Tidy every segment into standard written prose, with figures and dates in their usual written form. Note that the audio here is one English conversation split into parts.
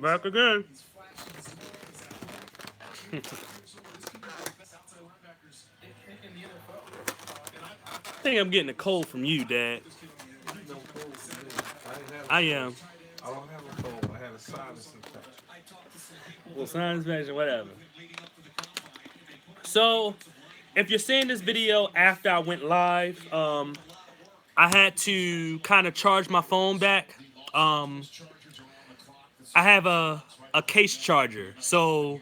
Back again. I think I'm getting a cold from you, Dad. You getting no cold from me. I ain't have a I cold. am. I don't have a cold. I had a sinus infection. Well, science fiction, whatever. So, if you're seeing this video after I went live, I had to kind of charge my phone back. Um, I have a case charger, so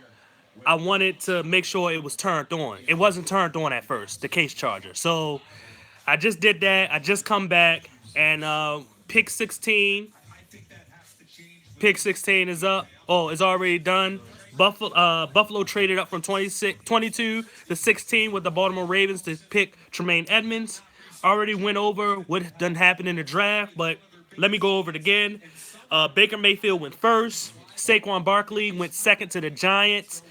I wanted to make sure it was turned on. It wasn't turned on at first, the case charger. So I just did that. I just come back and pick 16. Pick 16 is up. Oh, it's already done. Buffalo traded up from 26, 22 to 16 with the Baltimore Ravens to pick Tremaine Edmonds. Already went over what done happened in the draft, but let me go over it again. Baker Mayfield went first. Saquon Barkley went second to the Giants.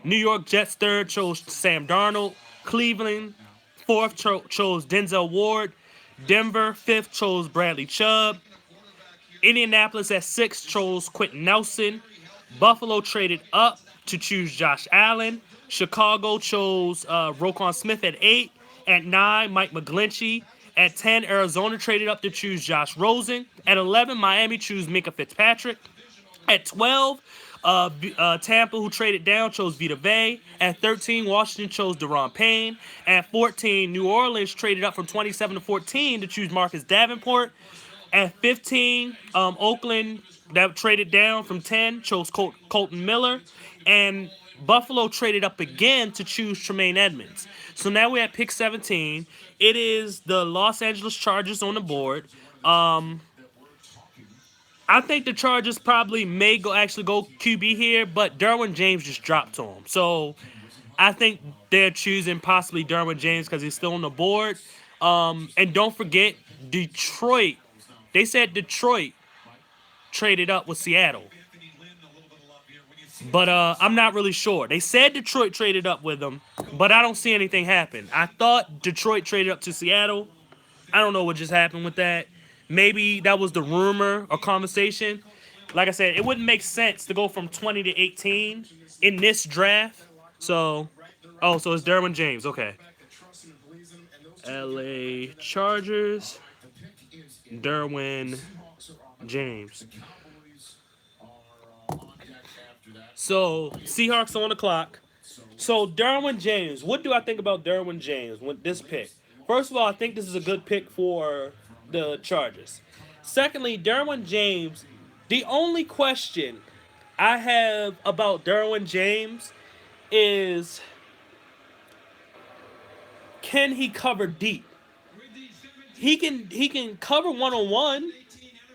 New York Jets third chose Sam Darnold. Cleveland fourth chose Denzel Ward. Denver fifth chose Bradley Chubb. Indianapolis at six chose Quentin Nelson. Buffalo traded up to choose Josh Allen. Chicago chose Roquan Smith at 8. At 9, Mike McGlinchey. At 10, Arizona traded up to choose Josh Rosen. At 11, Miami chose Minka Fitzpatrick. At 12, Tampa, who traded down, chose Vita Vea. At 13, Washington chose Deron Payne. At 14, New Orleans traded up from 27 to 14 to choose Marcus Davenport. At 15, Oakland, that traded down from 10, chose Colton Miller. And Buffalo traded up again to choose Tremaine Edmonds. So now we're at pick 17. It is the Los Angeles Chargers on the board. I think the Chargers probably may actually go QB here, but Derwin James just dropped to him. So I think they're choosing possibly Derwin James because he's still on the board. And don't forget, Detroit. They said Detroit traded up with Seattle. But I'm not really sure. They said Detroit traded up with them, but I don't see anything happen. I thought Detroit traded up to Seattle. I don't know what just happened with that. Maybe that was the rumor or conversation. Like I said, it wouldn't make sense to go from 20 to 18 in this draft. So, oh, so it's Derwin James. Okay. LA Chargers, Derwin James. So, Seahawks on the clock. So, Derwin James. What do I think about Derwin James with this pick? First of all, I think this is a good pick for the Chargers. Secondly, Derwin James. The only question I have about Derwin James is, can he cover deep? He can cover one on one.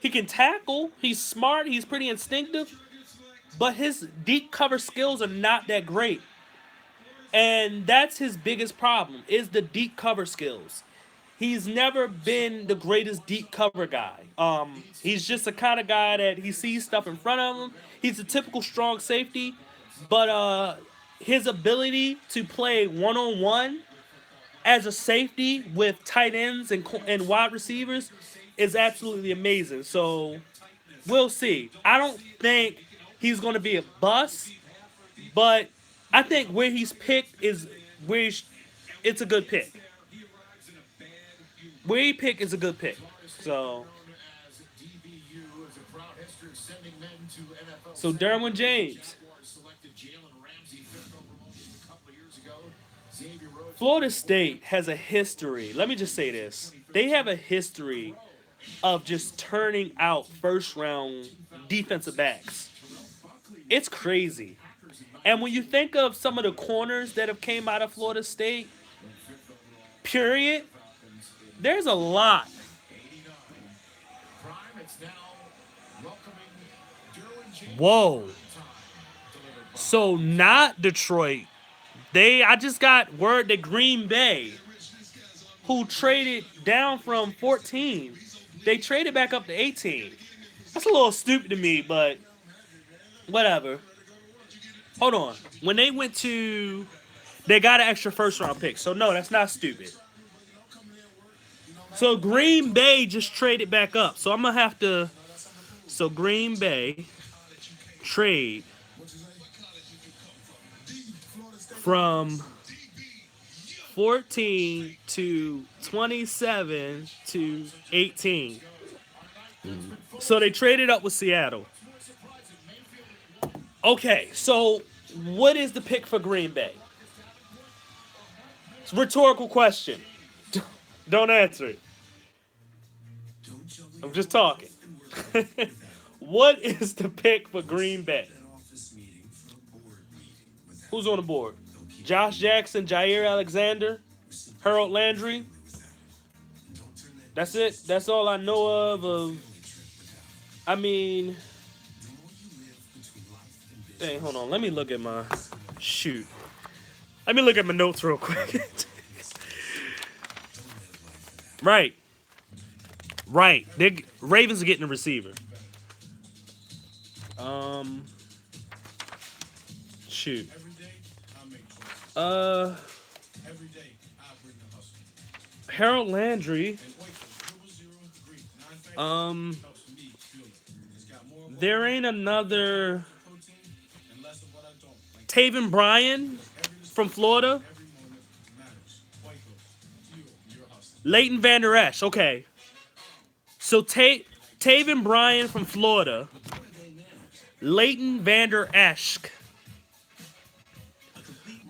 He can tackle. He's smart. He's pretty instinctive. But his deep cover skills are not that great. And that's his biggest problem is the deep cover skills. He's never been the greatest deep cover guy. He's just the kind of guy that he sees stuff in front of him. He's a typical strong safety, but his ability to play one on one as a safety with tight ends and wide receivers is absolutely amazing. So we'll see. I don't think he's going to be a bust, but I think where he's picked is where it's a good pick. Where he picked is a good pick. So, so Derwin James. Florida State has a history. Let me just say this. They have a history of just turning out first round defensive backs. It's crazy. And when you think of some of the corners that have came out of Florida State, period, there's a lot. Whoa. So not Detroit. I just got word that Green Bay, who traded down from 14, they traded back up to 18. That's a little stupid to me, but whatever. Hold on. When they went to, they got an extra first round pick. So no, that's not stupid. So Green Bay just traded back up. So I'm gonna have to. So Green Bay trade from 14 to 27 to 18. So they traded up with Seattle. Okay, so what is the pick for Green Bay? It's a rhetorical question. Don't answer it. I'm just talking. What is the pick for Green Bay? Who's on the board? Josh Jackson, Jair Alexander, Harold Landry. That's it. That's all I know of. I mean, hey, hold on. Let me look at my shoot. Let me look at my notes real quick. Right. Ravens are getting a receiver. Shoot. Harold Landry. There ain't another Taven Bryan from Florida. Leighton Vander Esch. Okay. So Taven Bryan from Florida. Leighton Vander Esch.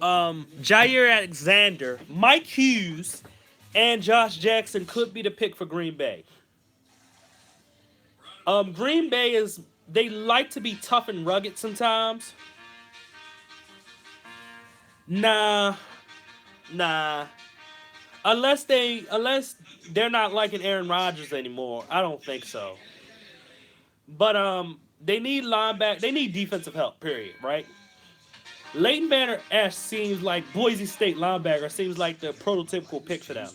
Jair Alexander, Mike Hughes, and Josh Jackson could be the pick for Green Bay. Green Bay they like to be tough and rugged sometimes. Nah. Unless they're not liking Aaron Rodgers anymore, I don't think so. But they need linebacker. They need defensive help. Period. Right. Leighton Vander Esch seems like Boise State linebacker. Seems like the prototypical pick for them.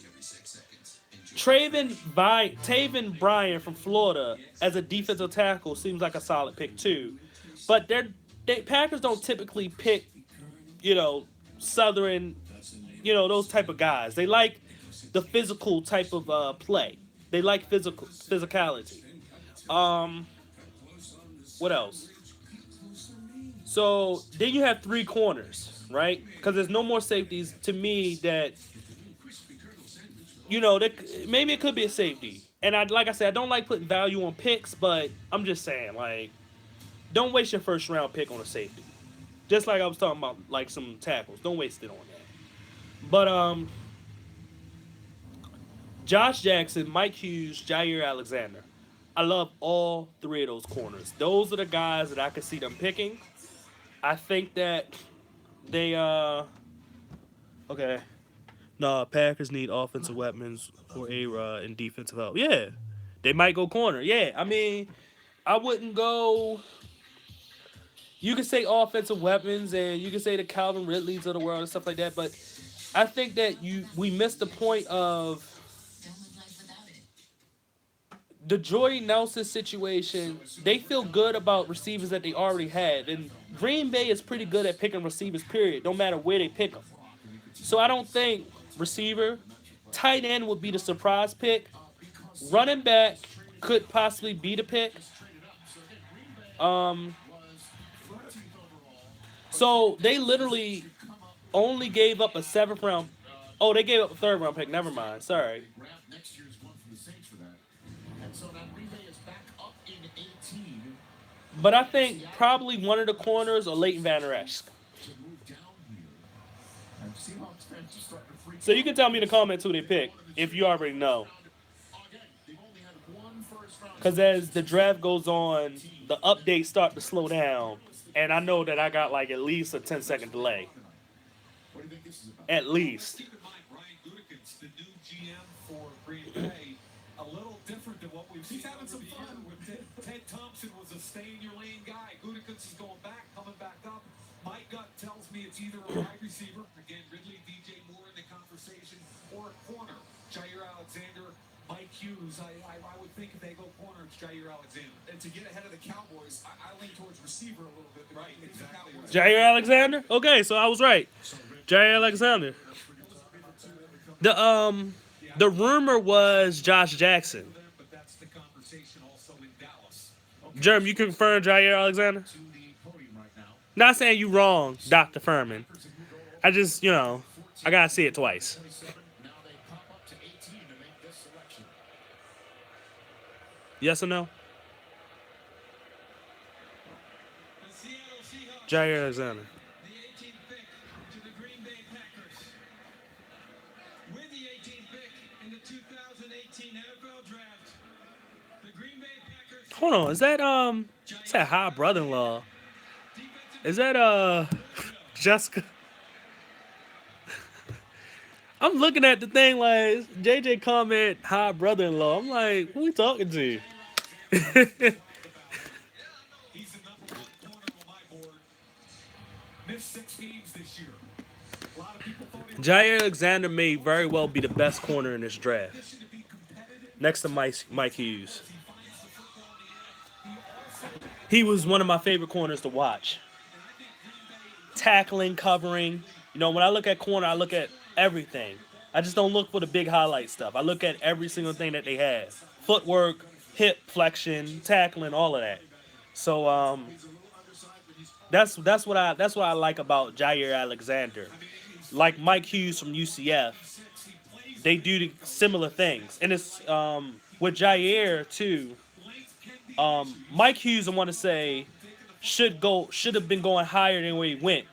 Taven Bryan from Florida as a defensive tackle seems like a solid pick too. But Packers don't typically pick, Southern, those type of guys. They like the physical type of play. They like physicality. What else? So then you have three corners, right? Because there's no more safeties to me that, maybe it could be a safety. And like I said, I don't like putting value on picks, but I'm just saying, like, don't waste your first round pick on a safety. Just like I was talking about, like, some tackles. Don't waste it on that. But, Josh Jackson, Mike Hughes, Jair Alexander. I love all three of those corners. Those are the guys that I could see them picking. I think that they, okay. Nah, Packers need offensive weapons for A-Rod and defensive help. Yeah. They might go corner. Yeah. I mean, I wouldn't go. You could say offensive weapons and you could say the Calvin Ridleys of the world and stuff like that, but I think that we missed the point of the Jordy Nelson situation. They feel good about receivers that they already had. And Green Bay is pretty good at picking receivers, period, no matter where they pick them. So I don't think receiver, tight end would be the surprise pick. Running back could possibly be the pick. So they literally only gave up a 7th round. Oh, they gave up a 3rd round pick. Never mind. Sorry. But I think probably one of the corners or Leighton Vander Esch. So you can tell me in the comments who they pick if you already know. Because as the draft goes on, the updates start to slow down. And I know that I got like at least a 10-second delay. At least. Keep in mind, Ryan Gutekunst, the new GM for Green Bay, a little different than what we've seen. He's having some fun with Ted Thompson was a stay-in-your-lane guy. Gutekunst is going back, coming back up. My gut tells me it's either a wide receiver, again, Ridley, DJ Moore in the conversation, or a corner, Jair Alexander, Mike Hughes. I would think if they go corner, it's Jair Alexander. And to get ahead of the Cowboys, I lean towards receiver a little bit. Right, exactly. Jair Alexander? Okay, so I was right. Jair Alexander. The rumor was Josh Jackson. But that's the conversation also in Dallas. Jerm, you confirm Jair Alexander? Not saying you wrong, Dr. Furman. I just, I gotta see it twice. Now they pop up to 18 to make this selection. Yes or no? The Seattle Seahawks, Jair Alexander. the 18th pick to the Green Bay Packers. With the 18th pick in the 2018 NFL Draft, the Green Bay Packers. Hold on, is that high brother-in-law? Is that Jessica? I'm looking at the thing like JJ comment high brother-in-law. I'm like, who we talking to? He's the number 1 corner on my board. Missed 6 games this year. A lot of people thought he was Jair Alexander may very well be the best corner in this draft, positioned to be competitive. next to Mike Hughes. He finds the football in the air. He also He was one of my favorite corners to watch. Tackling, covering. When I look at corner, I look at everything. I just don't look for the big highlight stuff. I look at every single thing that they have. Footwork, hip flexion, tackling, all of that. So that's what I like about Jair Alexander. Like Mike Hughes from UCF, they do the similar things. And it's with Jair too. Mike Hughes, I want to say, should have been going higher than where he went,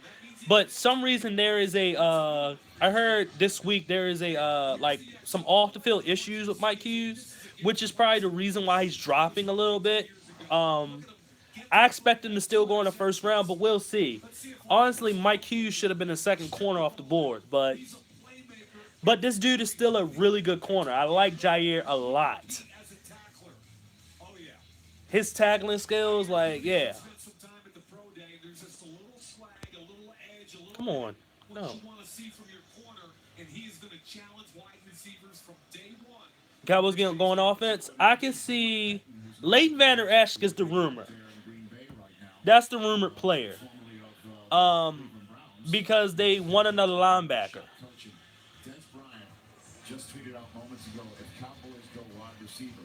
but some reason there is a I heard this week there is a like some off the field issues with Mike Hughes, which is probably the reason why he's dropping a little bit. I expect him to still go in the first round, but we'll see. Honestly, Mike Hughes should have been the second corner off the board, but this dude is still a really good corner. I like Jair a lot. as a tackler. Oh yeah. His tackling skills, like, yeah. Spent some time at the pro day. There's just a little swag, a little edge, a little. Come on. What No. you want to see from your corner, and he is going to challenge wide receivers from day one. Cowboys going offense. I can see Leighton Vander Esch is the rumor. That's the rumored player. Because they want another linebacker. Des Bryant just tweeted out moments ago, if Cowboys go wide receiver.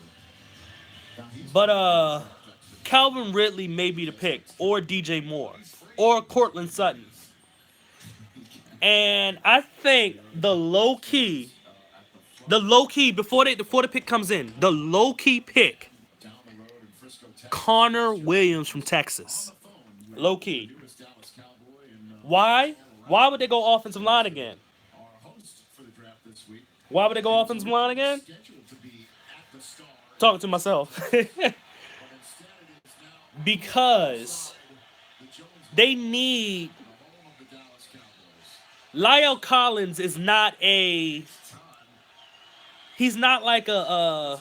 Now he's But Calvin Ridley may be the pick, or DJ Moore, or Cortland Sutton. And I think the low key before the pick comes in, the low key pick, down the road in Frisco, Texas. Connor Williams from Texas. Low key. Newest Dallas Cowboy and Why? Why would they go offensive line again? our host for the draft this week. Why would they go offensive line again? Scheduled to be at the Star, Talking to myself. but instead it is now Because the Jones they need home of the Dallas Cowboys. Lyle Collins is not a. He's not like a.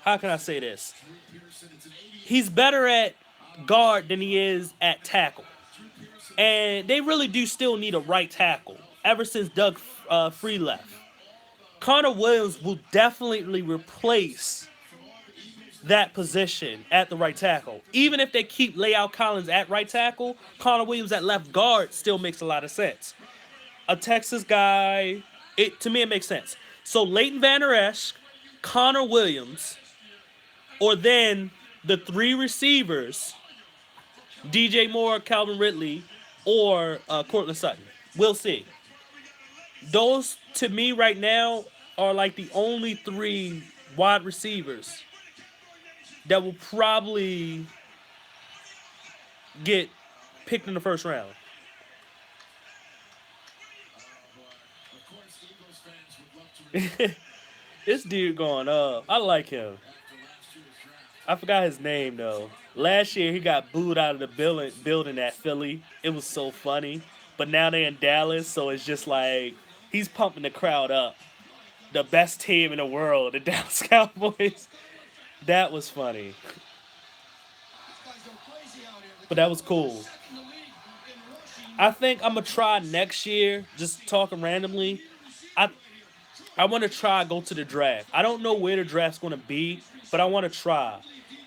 How can I say this? Pearson, it's an 80. He's better at guard than he is at tackle, and they really do still need a right tackle. Ever since Doug Free left, Connor Williams will definitely replace that position at the right tackle. Even if they keep Lyle Collins at right tackle, Connor Williams at left guard still makes a lot of sense. A Texas guy, to me it makes sense. So Leighton Vander Esch, Connor Williams, or then the 3 receivers, DJ Moore, Calvin Ridley, or Cortland Sutton. We'll see. Those, to me right now, are like the only 3 wide receivers that will probably get picked in the first round. Of course, Eagles fans would love to This dude going up. I like him. after last year's draft. I forgot his name though. Last year he got booed out of the building at Philly. It was so funny. But now they're in Dallas, so it's just like he's pumping the crowd up. The best team in the world, the Dallas Cowboys. That was funny. But that was cool. I think I'm gonna try next year, just talking randomly. I want to try go to the draft. I don't know where the draft's gonna be, but I want to try.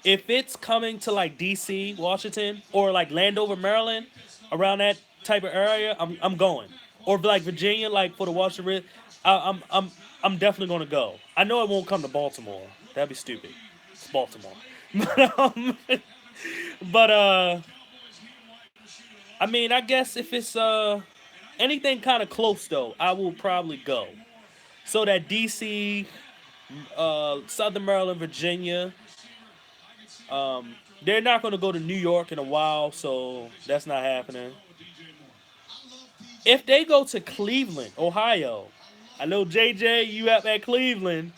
If it's coming to like DC, Washington, or like Landover, Maryland, around that type of area, I'm going. Or like Virginia, like for the Washington Red, I'm definitely gonna go. I know it won't come to Baltimore. That'd be stupid. It's Baltimore. But I mean, I guess if it's anything kind of close though, I will probably go. So that DC, Southern Maryland, Virginia, they're not going to go to New York in a while, so that's not happening. If they go to Cleveland, Ohio, I know JJ, you up at Cleveland.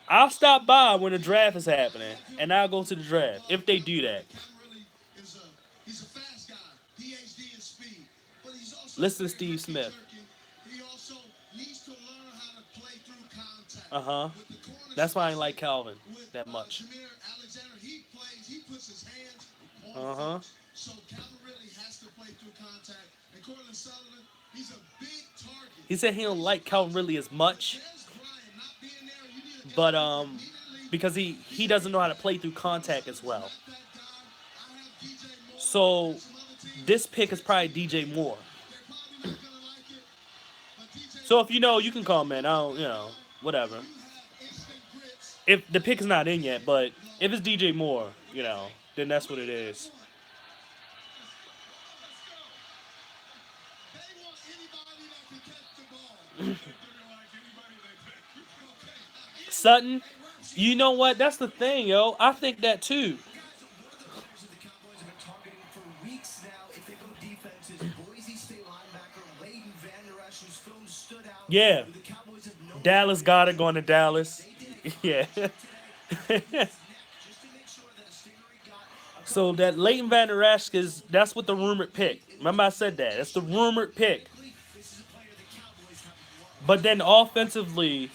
I'll stop by when the draft is happening, and I'll go to the draft if they do that. Listen to Steve Smith. Uh huh. That's why I ain't like Calvin that much. Uh huh. He said he don't like Calvin Ridley as much, but because he doesn't know how to play through contact as well. So this pick is probably DJ Moore. So if you know, you can comment. I don't, whatever. If the pick is not in yet, but if it's DJ Moore, then that's what it is. Sutton, you know what? That's the thing, yo. I think that too. Yeah. Dallas got it going to Dallas. Yeah. So that Leighton Vander Esch that's what the rumored pick. Remember I said that. That's the rumored pick. But then offensively,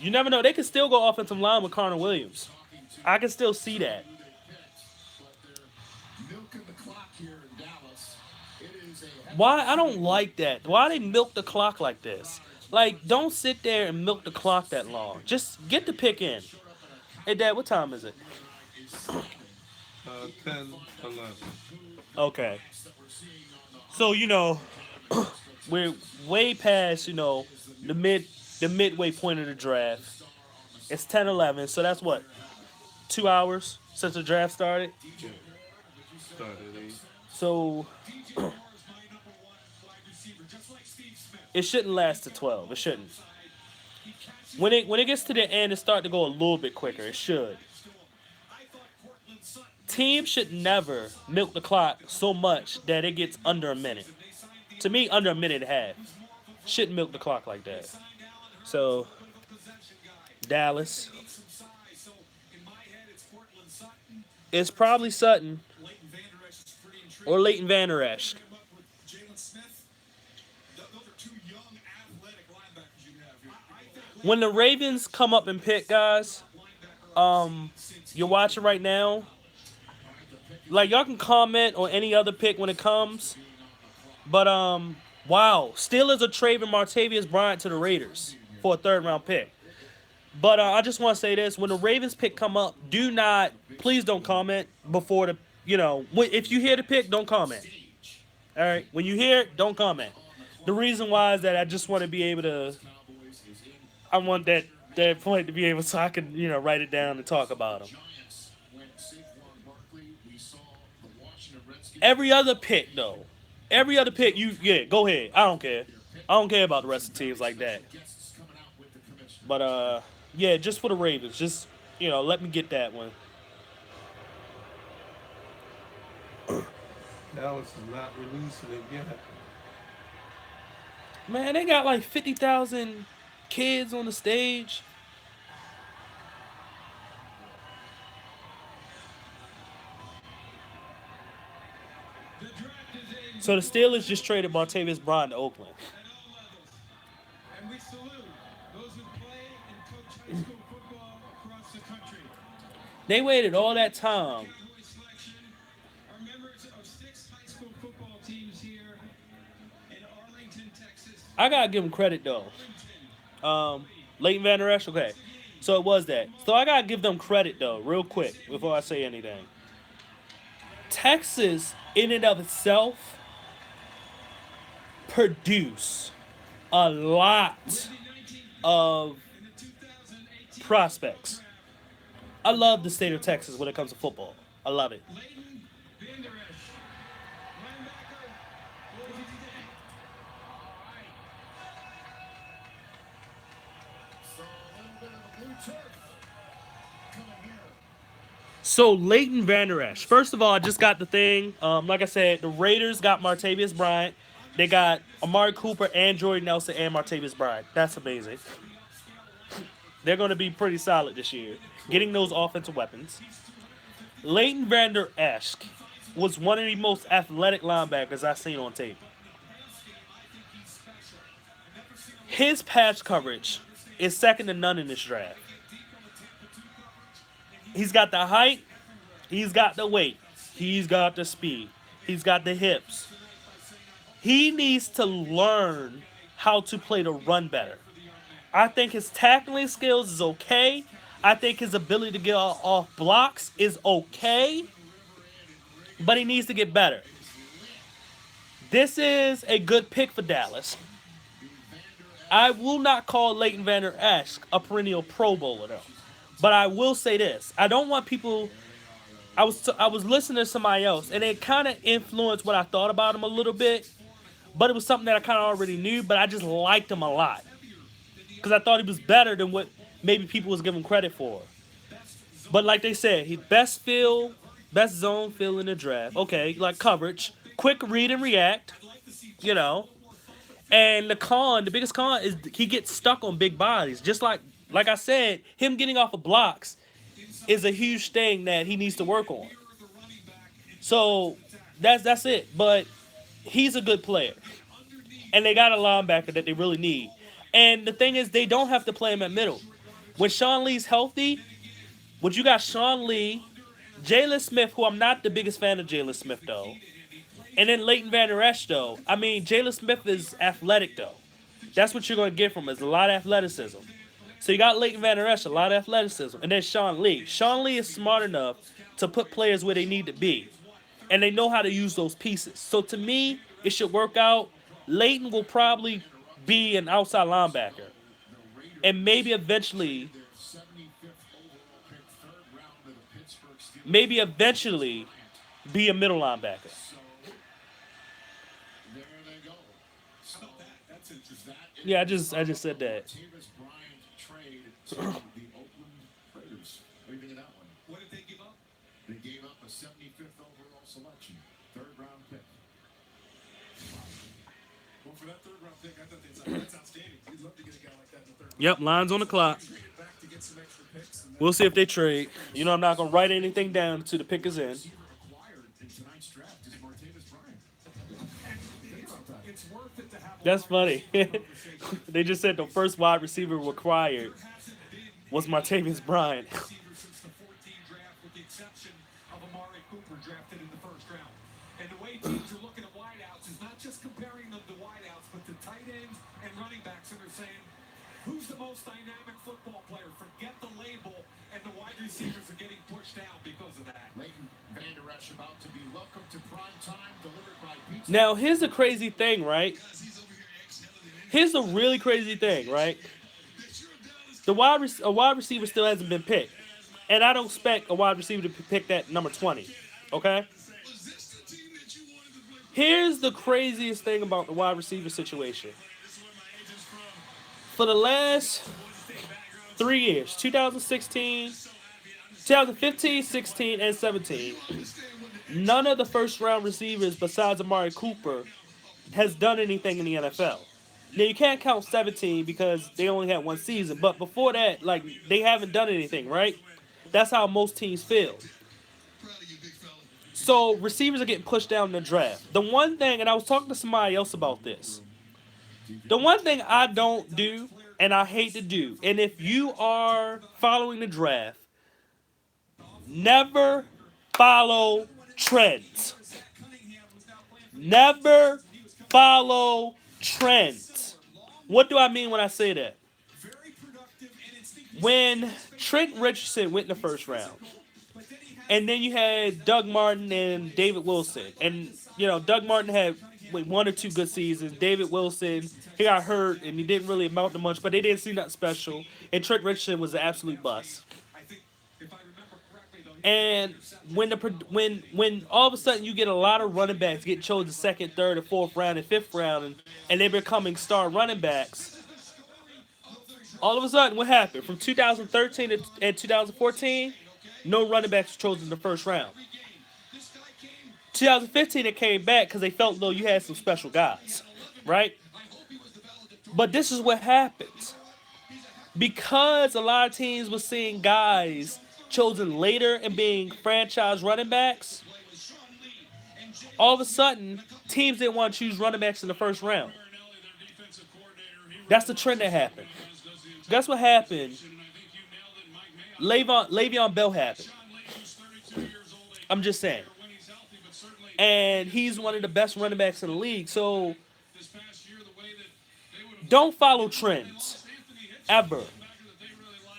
you never know. They could still go offensive line with Connor Williams. I can still see that. Why? I don't like that. Why they milk the clock like this? Like, don't sit there and milk the clock that long. Just get the pick in. Hey, Dad, what time is it? 10, 11. Okay. So, we're way past, the midway point of the draft. It's 10-11, so that's what? 2 hours since the draft started? Yeah. Started 8. So it shouldn't last to 12. It shouldn't. When it gets to the end, it start to go a little bit quicker. It should. Teams should never milk the clock so much that it gets under a minute. To me, under a minute and a half. Shouldn't milk the clock like that. So, Dallas. It's probably Sutton or Leighton Vander Esch. When the Ravens come up and pick, guys, you're watching right now. Like, y'all can comment on any other pick when it comes. But, wow. Steelers are trading Martavius Bryant to the Raiders for a third-round pick. But I just want to say this. When the Ravens pick come up, please don't comment before the, if you hear the pick, don't comment. All right? When you hear it, don't comment. The reason why is that I just want to be able to, I want that point to be able so I can, write it down and talk about them. Every other pick, though. Every other pick, go ahead. I don't care. I don't care about the rest of the teams like that. But, yeah, just for the Ravens. Just, let me get that one. Dallas is not releasing it yet. Man, they got like 50,000 kids on the stage. So the Steelers just traded Martavius Bryant to Oakland. And we salute those who play and coach high school football across the country. They waited all that time. Are members of 6 high school football teams here in Arlington, Texas. I gotta give them credit though. Leighton Vander Esch, okay. So it was that. So I gotta give them credit though, real quick, before I say anything. Texas, in and of itself, produce a lot of prospects. I love the state of Texas when it comes to football. I love it. So Leighton Vander Esch. First of all, I just got the thing. Like I said, the Raiders got Martavius Bryant. They got Amari Cooper and Jordan Nelson and Martavius Bryant. That's amazing. They're going to be pretty solid this year, getting those offensive weapons. Leighton Vander Esch was one of the most athletic linebackers I've seen on tape. His pass coverage is second to none in this draft. He's got the height, he's got the weight, he's got the speed, he's got the hips. He needs to learn how to play the run better. I think his tackling skills is okay. I think his ability to get off blocks is okay. But he needs to get better. This is a good pick for Dallas. I will not call Leighton Vander Esch a perennial Pro Bowler, though. But I will say this. I don't want people... I was listening to somebody else, and it kind of influenced what I thought about him a little bit. But it was something that I kind of already knew, but I just liked him a lot. Because I thought he was better than what maybe people was giving credit for. But like they said, he best zone feel in the draft. Okay, like coverage, quick read and react, you know. And the biggest con is he gets stuck on big bodies. Just like I said, him getting off of blocks is a huge thing that he needs to work on. So that's it. But he's a good player. And they got a linebacker that they really need. And the thing is, they don't have to play him at middle. When Sean Lee's healthy, when you got Sean Lee, Jalen Smith, who I'm not the biggest fan of Jalen Smith, though, and then Leighton Vander Esch, though. I mean, Jalen Smith is athletic, though. That's what you're going to get from him, is a lot of athleticism. So you got Leighton Vander Esch, a lot of athleticism. And then Sean Lee. Sean Lee is smart enough to put players where they need to be. And they know how to use those pieces. So to me, it should work out. Leighton will probably be an outside linebacker. And maybe eventually be a middle linebacker. Yeah, I just said that. What did they give up? They gave up a 75th overall selection, third round pick. Well, for that third round pick, I thought that's outstanding. We'd love to get a guy like that in the third round. Yep, lines on the clock. Back to get some extra picks. And We'll see if they trade. You know, I'm not going to write anything down until the pick is in. Required in tonight's draft is Martavis Bryant. it's worth it to have a That's funny. They just said the first wide receiver required was Martavius Bryant. receiver since the 14 draft, with the exception of Amari Cooper, drafted in the first round. And the way teams are looking at wideouts is not just comparing them to wideouts, but to tight ends and running backs, and they're saying, who's the most dynamic football player? Forget the label, and the wide receivers are getting pushed down because of that. Leighton Vander Esch about to be welcomed to prime time, delivered by Pizza. Now, here's the crazy thing, right? Here's the really crazy thing, right? A wide receiver still hasn't been picked. And I don't expect a wide receiver to be picked at number 20. Okay? Here's the craziest thing about the wide receiver situation. For the last 3 years, 2015, 16, and 17, none of the first-round receivers besides Amari Cooper has done anything in the NFL. Now, you can't count 17 because they only had one season. But before that, like, they haven't done anything, right? That's how most teams feel. So, receivers are getting pushed down in the draft. The one thing, and I was talking to somebody else about this. The one thing I don't do, and I hate to do, and if you are following the draft, never follow trends. Never follow trends. What do I mean when I say that? When Trent Richardson went in the first round, and then you had Doug Martin and David Wilson, and you know Doug Martin had 1 or 2 good seasons. David Wilson, he got hurt and he didn't really amount to much, but they didn't see nothing special. And Trent Richardson was an absolute bust. I think, if I remember correctly, though, And when all of a sudden you get a lot of running backs get chosen second, third, and fourth round and fifth round, and they're becoming star running backs. All of a sudden, what happened from 2013 and 2014? No running backs chosen in the first round. 2015 it came back because they felt though you had some special guys, right? But this is what happens because a lot of teams were seeing guys chosen later and being franchise running backs. All of a sudden, teams didn't want to choose running backs in the first round. That's the trend that happened. That's what happened. Le'Veon Bell happened. I'm just saying. And he's one of the best running backs in the league. So don't follow trends. Ever.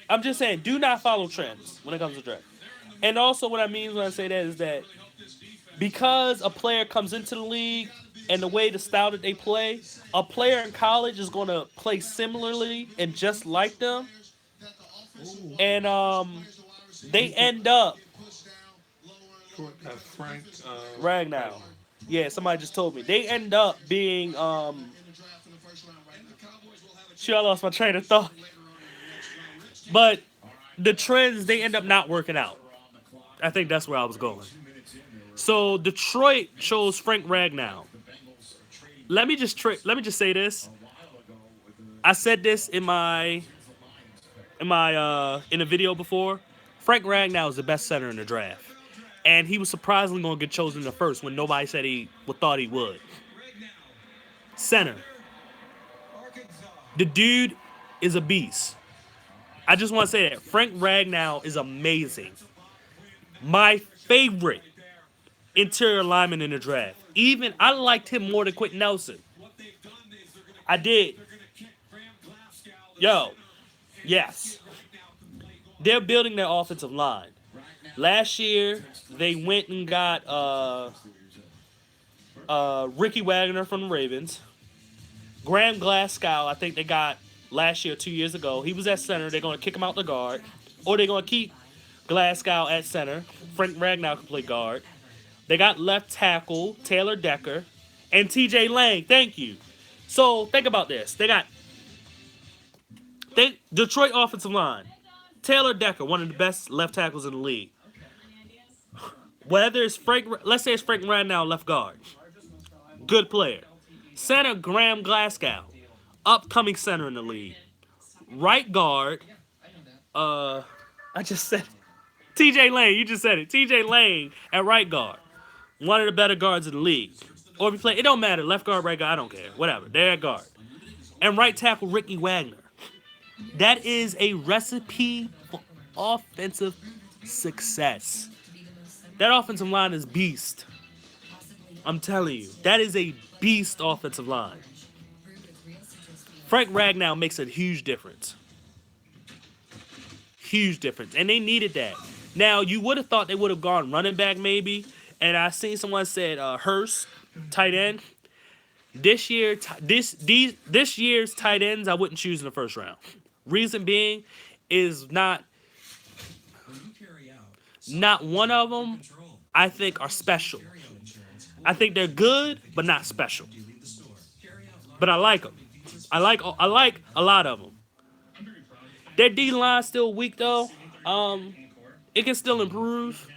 I'm just saying, do not follow trends when it comes to draft. And also what I mean when I say that is that because a player comes into the league and the way the style that they play, a player in college is going to play similarly and just like them. And they end up Frank Ragnow. Yeah, somebody just told me. They end up being Sure, I lost my train of thought. But the trends, they end up not working out. I think that's where I was going. So Detroit chose Frank Ragnow. Let me just say this. I said this in a video before. Frank Ragnow is the best center in the draft. And he was surprisingly going to get chosen in the first when nobody said thought he would. Center. The dude is a beast. I just want to say that Frank Ragnow is amazing. My favorite interior lineman in the draft. Even I liked him more than Quentin Nelson. I did. Yo, yes. They're building their offensive line. Last year, they went and got Ricky Wagner from the Ravens. Graham Glasgow, I think they got last year, 2 years ago. He was at center. They're going to kick him out the guard. Or they're going to keep Glasgow at center. Frank Ragnow can play guard. They got left tackle, Taylor Decker, and TJ Lang. Thank you. So, think about this. They got Detroit offensive line. Taylor Decker, one of the best left tackles in the league. Whether it's let's say it's Frank Ragnow, left guard. Good player. Center, Graham Glasgow. Upcoming center in the league. Right guard. I just said it. TJ Lang, you just said it. TJ Lang at right guard. One of the better guards in the league. Or if you play, it don't matter. Left guard, right guard, I don't care. Whatever. They're at guard. And right tackle, Ricky Wagner. That is a recipe for offensive success. That offensive line is beast. I'm telling you. That is a beast offensive line. Frank Ragnow makes a huge difference. Huge difference. And they needed that. Now, you would have thought they would have gone running back maybe. And I seen someone said Hurst, tight end. This year's tight ends I wouldn't choose in the first round. Reason being is not one of them I think are special. I think they're good, but not special. But I like them. I like a lot of them. Their D-line still weak though. It can still improve.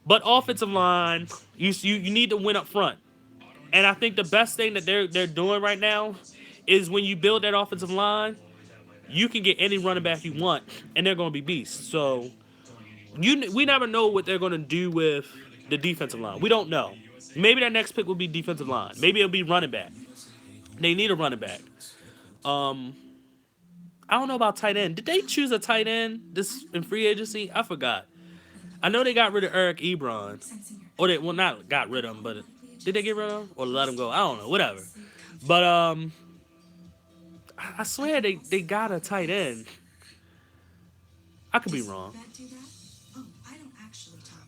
But offensive line, you need to win up front. And I think the best thing that they're doing right now is when you build that offensive line, you can get any running back you want, and they're going to be beasts. So we never know what they're going to do with the defensive line. We don't know. Maybe that next pick will be defensive line. Maybe it'll be running back. They need a running back. I don't know about tight end. Did they choose a tight end this in free agency? I forgot. I know they got rid of Eric Ebron. Or they, well, not got rid of him, but did they get rid of him? Or let him go? I don't know. Whatever. But, I swear they got a tight end. I could be wrong.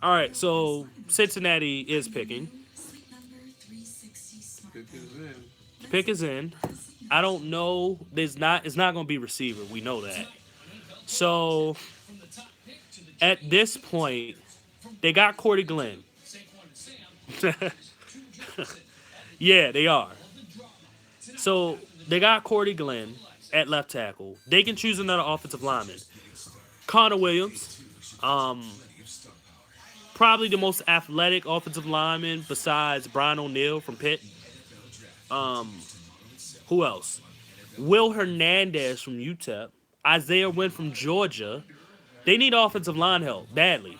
All right, so Cincinnati is picking. Pick is in. I don't know. It's not going to be receiver. We know that. So at this point, they got Cordy Glenn. Yeah, they are. So they got Cordy Glenn at left tackle. They can choose another offensive lineman. Connor Williams, probably the most athletic offensive lineman besides Brian O'Neill from Pitt. Who else? Will Hernandez from UTEP. Isaiah Wynn from Georgia. They need offensive line help badly.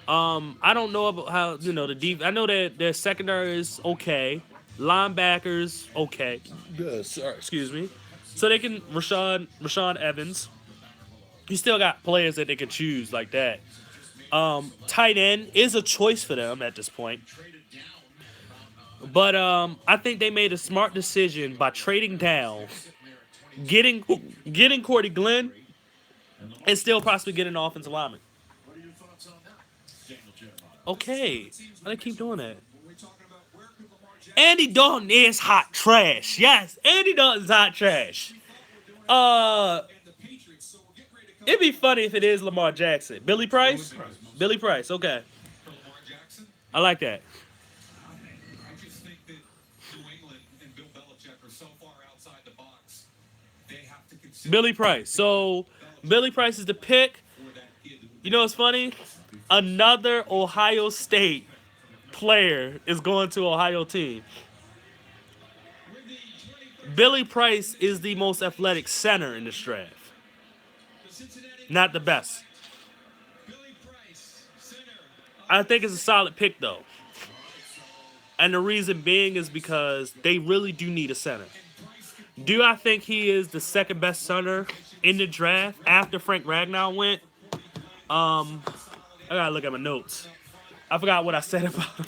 I don't know about how the deep. I know that their secondary is okay. Linebackers okay. Sorry, excuse me. So they can Rashawn Evans. You still got players that they can choose like that. Tight end is a choice for them at this point. But I think they made a smart decision by trading down, getting Cordy Glenn, and still possibly getting an offensive lineman. Okay, I keep doing that. Andy Dalton is hot trash. Yes, Andy Dalton's hot trash. It'd be funny if it is Lamar Jackson. Billy Price? Billy Price, okay. I like that. I just think that New England and Bill Belichick are so far outside the box, they have to consider Billy Price. So, Billy Price is the pick. You know what's funny? Another Ohio State player is going to Ohio team. Billy Price is the most athletic center in this draft. Not the best. I think it's a solid pick, though. And the reason being is because they really do need a center. Do I think he is the second best center in the draft after Frank Ragnow went? I gotta look at my notes. I forgot what I said about him.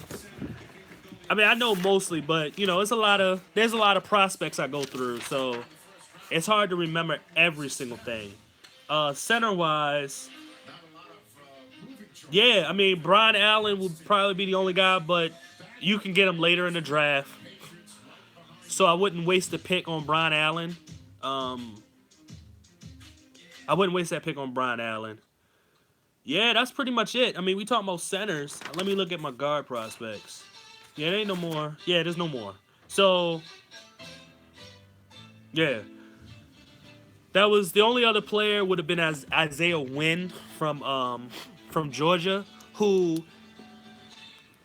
I mean, I know mostly, but there's a lot of prospects I go through, so it's hard to remember every single thing. Center wise, yeah, I mean Brian Allen would probably be the only guy, but you can get him later in the draft, so I wouldn't waste the pick on Brian Allen. I wouldn't waste that pick on Brian Allen. Yeah, that's pretty much it. I mean, we talking about centers. Let me look at my guard prospects. Yeah, there ain't no more. Yeah, there's no more. So, yeah. That was the only other player would have been as Isaiah Wynn from Georgia, who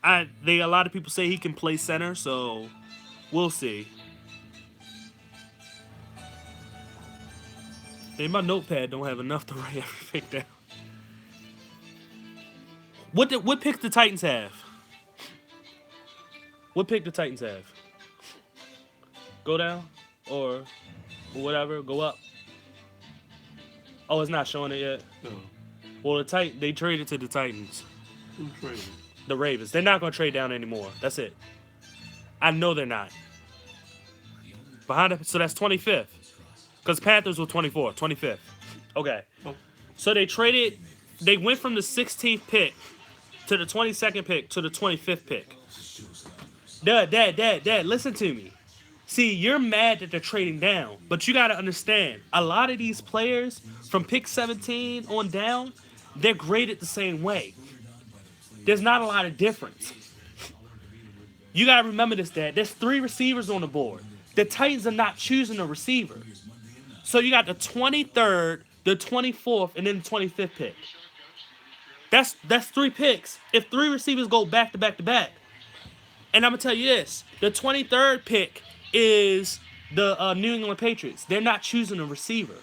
a lot of people say he can play center, so we'll see. Hey, my notepad don't have enough to write everything down. What pick the Titans have? What pick the Titans have? Go down or whatever, go up. Oh, it's not showing it yet. No. Well, they traded to the Titans. Who traded? The Ravens. They're not gonna trade down anymore. That's it. I know they're not. So that's 25th. Because Panthers were 24th, 25th. Okay. So they went from the 16th pick to the 22nd pick to the 25th pick. Dad, listen to me. See, you're mad that they're trading down, but you got to understand, a lot of these players from pick 17 on down, they're graded the same way. There's not a lot of difference. You got to remember this, Dad. There's 3 receivers on the board. The Titans are not choosing a receiver. So you got the 23rd, the 24th, and then the 25th pick. That's 3 picks. If 3 receivers go back to back to back. And I'm going to tell you this. The 23rd pick is the New England Patriots. They're not choosing a receiver.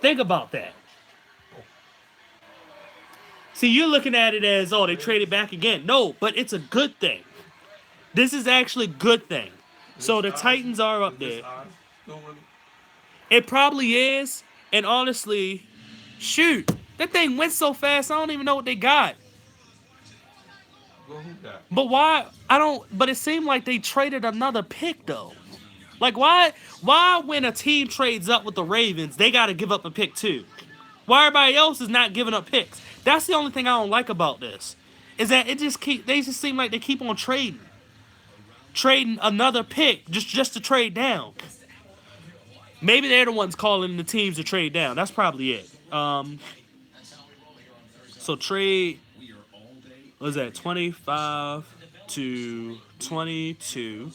Think about that. See, you're looking at it as, they traded back again. No, but it's a good thing. This is actually a good thing. So the Titans are up there. It probably is. And honestly, shoot, that thing went so fast, I don't even know what they got. But why? But it seemed like they traded another pick, though. Like, why when a team trades up with the Ravens, they got to give up a pick, too? Why everybody else is not giving up picks? That's the only thing I don't like about this. Is that they just seem like they keep on trading. Trading another pick just to trade down. Maybe they're the ones calling the teams to trade down. That's probably it. So trade, what was that, 25 to 22.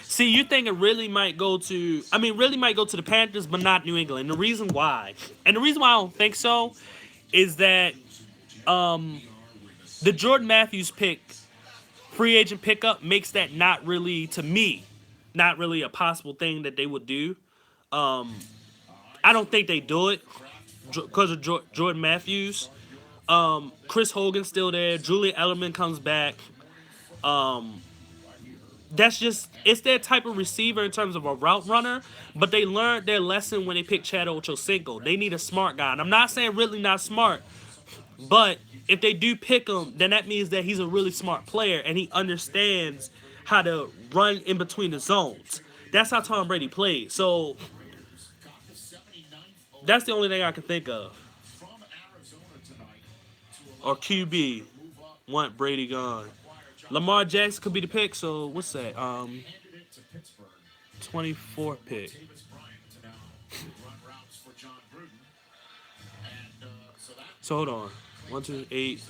See, you think it really might go to, really might go to the Panthers, but not New England. The reason why, and the reason why I don't think so, is that the Jordan Matthews pick, free agent pickup, makes that not really, to me, not really a possible thing that they would do. I don't think they do it because of Jordan Matthews. Chris Hogan's still there. Julian Edelman comes back. That's just, it's their type of receiver in terms of a route runner, but they learned their lesson when they picked Chad Ochocinco. They need a smart guy. And I'm not saying really not smart, but if they do pick him, then that means that he's a really smart player and he understands how to run in between the zones. That's how Tom Brady played. So that's the only thing I can think of. Or QB, want Brady gone. Lamar Jackson could be the pick, so what's that? 24 pick. So hold on. 1, 2, 8,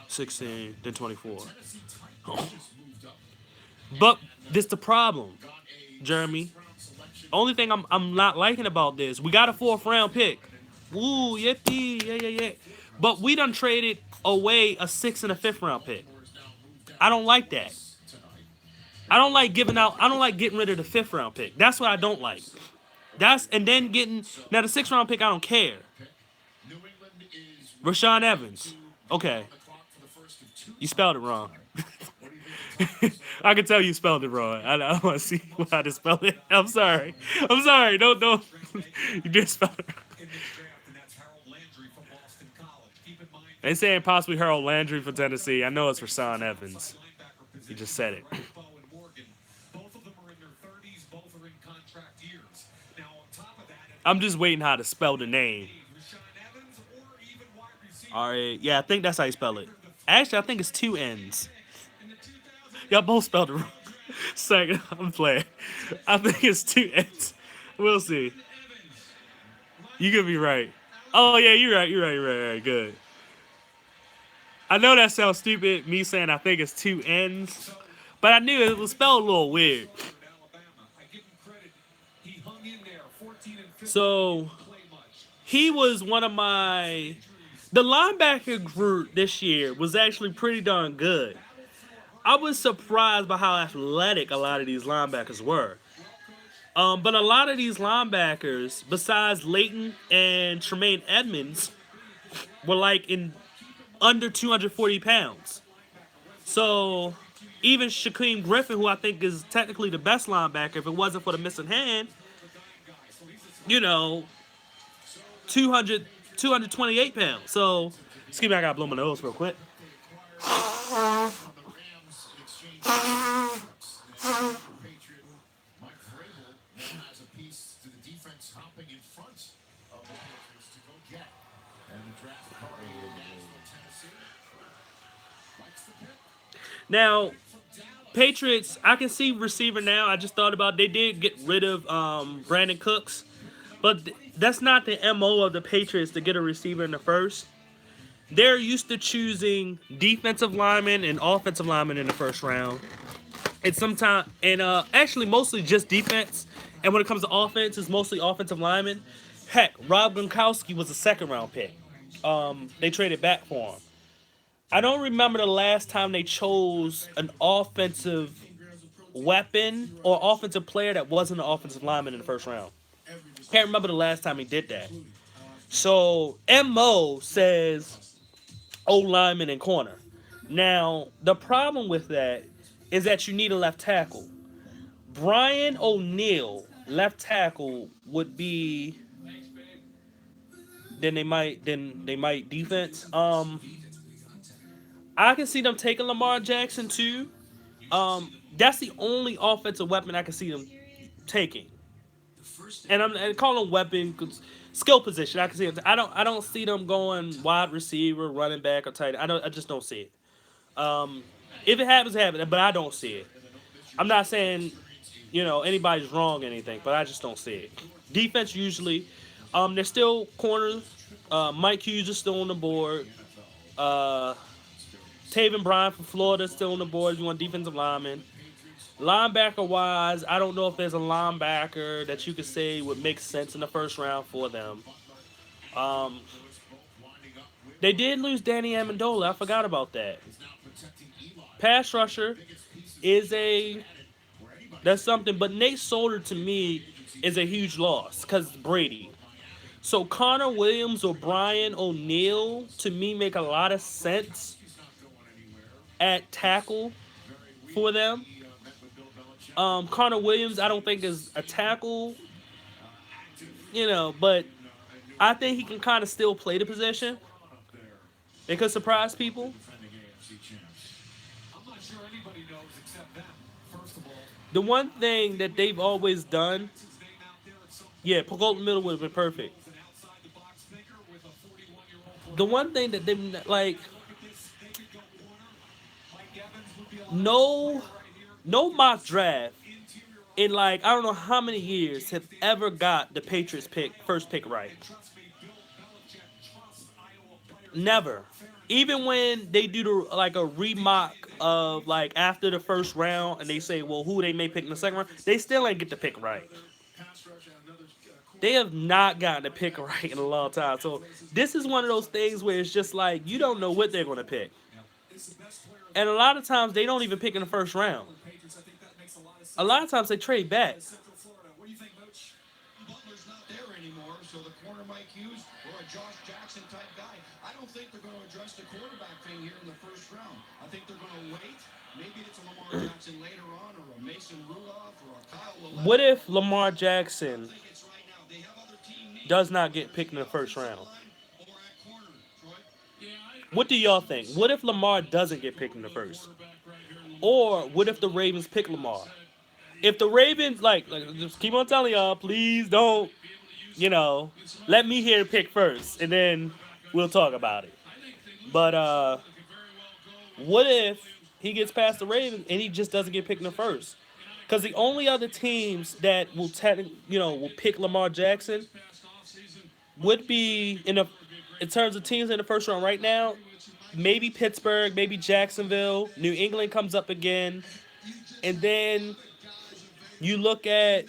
16, then 24. But this the problem, Jeremy. Only thing I'm not liking about this, we got a 4th round pick. Ooh, yippee, yeah. But we done traded away a 6th and a 5th round pick. I don't like that. I don't like getting rid of the 5th round pick. That's what I don't like. And then getting, now the 6th round pick, I don't care. Rashaan Evans. Okay. You spelled it wrong. I can tell you spelled it wrong. I want to see how to spell it. I'm sorry. Don't. You did spell it wrong. They saying possibly Harold Landry for Tennessee. I know it's Rashaan Evans. You just said it. I'm just waiting how to spell the name. All right. Yeah, I think that's how you spell it. Actually, I think it's 2 N's. Y'all both spelled it wrong. Second, I'm playing. I think it's 2 N's. We'll see. You could be right. Oh, yeah, you're right. Good. I know that sounds stupid, me saying I think it's 2 N's, but I knew it was spelled a little weird. So, he was one of my... The linebacker group this year was actually pretty darn good. I was surprised by how athletic a lot of these linebackers were. But a lot of these linebackers, besides Leighton and Tremaine Edmonds, were like in under 240 pounds. So even Shaquem Griffin, who I think is technically the best linebacker, if it wasn't for the missing hand, 228 pounds. So, excuse me, I gotta blow my nose real quick. Now, Patriots, I can see receiver now. I just thought about, they did get rid of Brandon Cooks, but that's not the MO of the Patriots to get a receiver in the first. They're used to choosing defensive linemen and offensive linemen in the first round. And sometimes, actually mostly just defense. And when it comes to offense, it's mostly offensive linemen. Heck, Rob Gronkowski was a 2nd round pick. They traded back for him. I don't remember the last time they chose an offensive weapon or offensive player that wasn't an offensive lineman in the first round. Can't remember the last time he did that. So, MO says O-lineman and corner. Now, the problem with that is that you need a left tackle. Brian O'Neill, left tackle, would be... Then they might defense. I can see them taking Lamar Jackson too. That's the only offensive weapon I can see them taking. And I'm calling them weapon because skill position. I can see them. I don't see them going wide receiver, running back, or tight end. I just don't see it. If it happens, it happens. But I don't see it. I'm not saying anybody's wrong or anything, but I just don't see it. Defense usually. They're still corners. Mike Hughes is still on the board. Uh, Taven Bryan from Florida is still on the board. You want defensive lineman. Linebacker wise, I don't know if there's a linebacker that you could say would make sense in the first round for them. Um, they did lose Danny Amendola. I forgot about that. Pass rusher is a that's something, but Nate Solder to me is a huge loss because Brady. So Connor Williams or Brian O'Neill to me make a lot of sense at tackle for them. Connor Williams, I don't think is a tackle, but I think he can kind of still play the position. It could surprise people. I'm not sure anybody knows except them. First of all, The one thing that they've always done, his name out there at some yeah, Colton Middle would have been perfect. an outside the box thinker with a 41-year-old. The one thing that they like, Look at this. They could go corner. Mike Evans would be a lot no, right here. no mock draft Interior in like I don't know how many years have ever got the Patriots first pick right. trust me, Bill Belichick trusts Iowa players. Never. Even when they do like a remock of like after the first round and they say, well, who they may pick in the second round, they still ain't get the pick right. They have not gotten the pick right in a long time. So this is one of those things where it's just like you don't know what they're gonna pick. And a lot of times they don't even pick in the first round. Patriots, I think that makes a lot of sense. A lot of times they trade back. Central Florida. What do you think, Coach? Butler's not there anymore, so the corner Mike Hughes or a Josh Jackson type guy. I don't think they're going to address the quarterback thing here in the first round. I think they're going to wait. Maybe it's a Lamar Jackson later on, or a Mason Rudolph, or a Kyle Willett. What if Lamar Jackson I think it's right now. They have other team needs. does not get picked in the first round? Or at corner, Troy. What do y'all think? What if Lamar doesn't get picked in the first? Or what if the Ravens pick Lamar? If the Ravens just keep on telling y'all, please don't, let me hear the pick first, and then we'll talk about it. But what if he gets past the Ravens and he just doesn't get picked in the first? Because the only other teams that will will pick Lamar Jackson would be in terms of teams in the first round right now. Maybe Pittsburgh, maybe Jacksonville. New England comes up again, and then you look at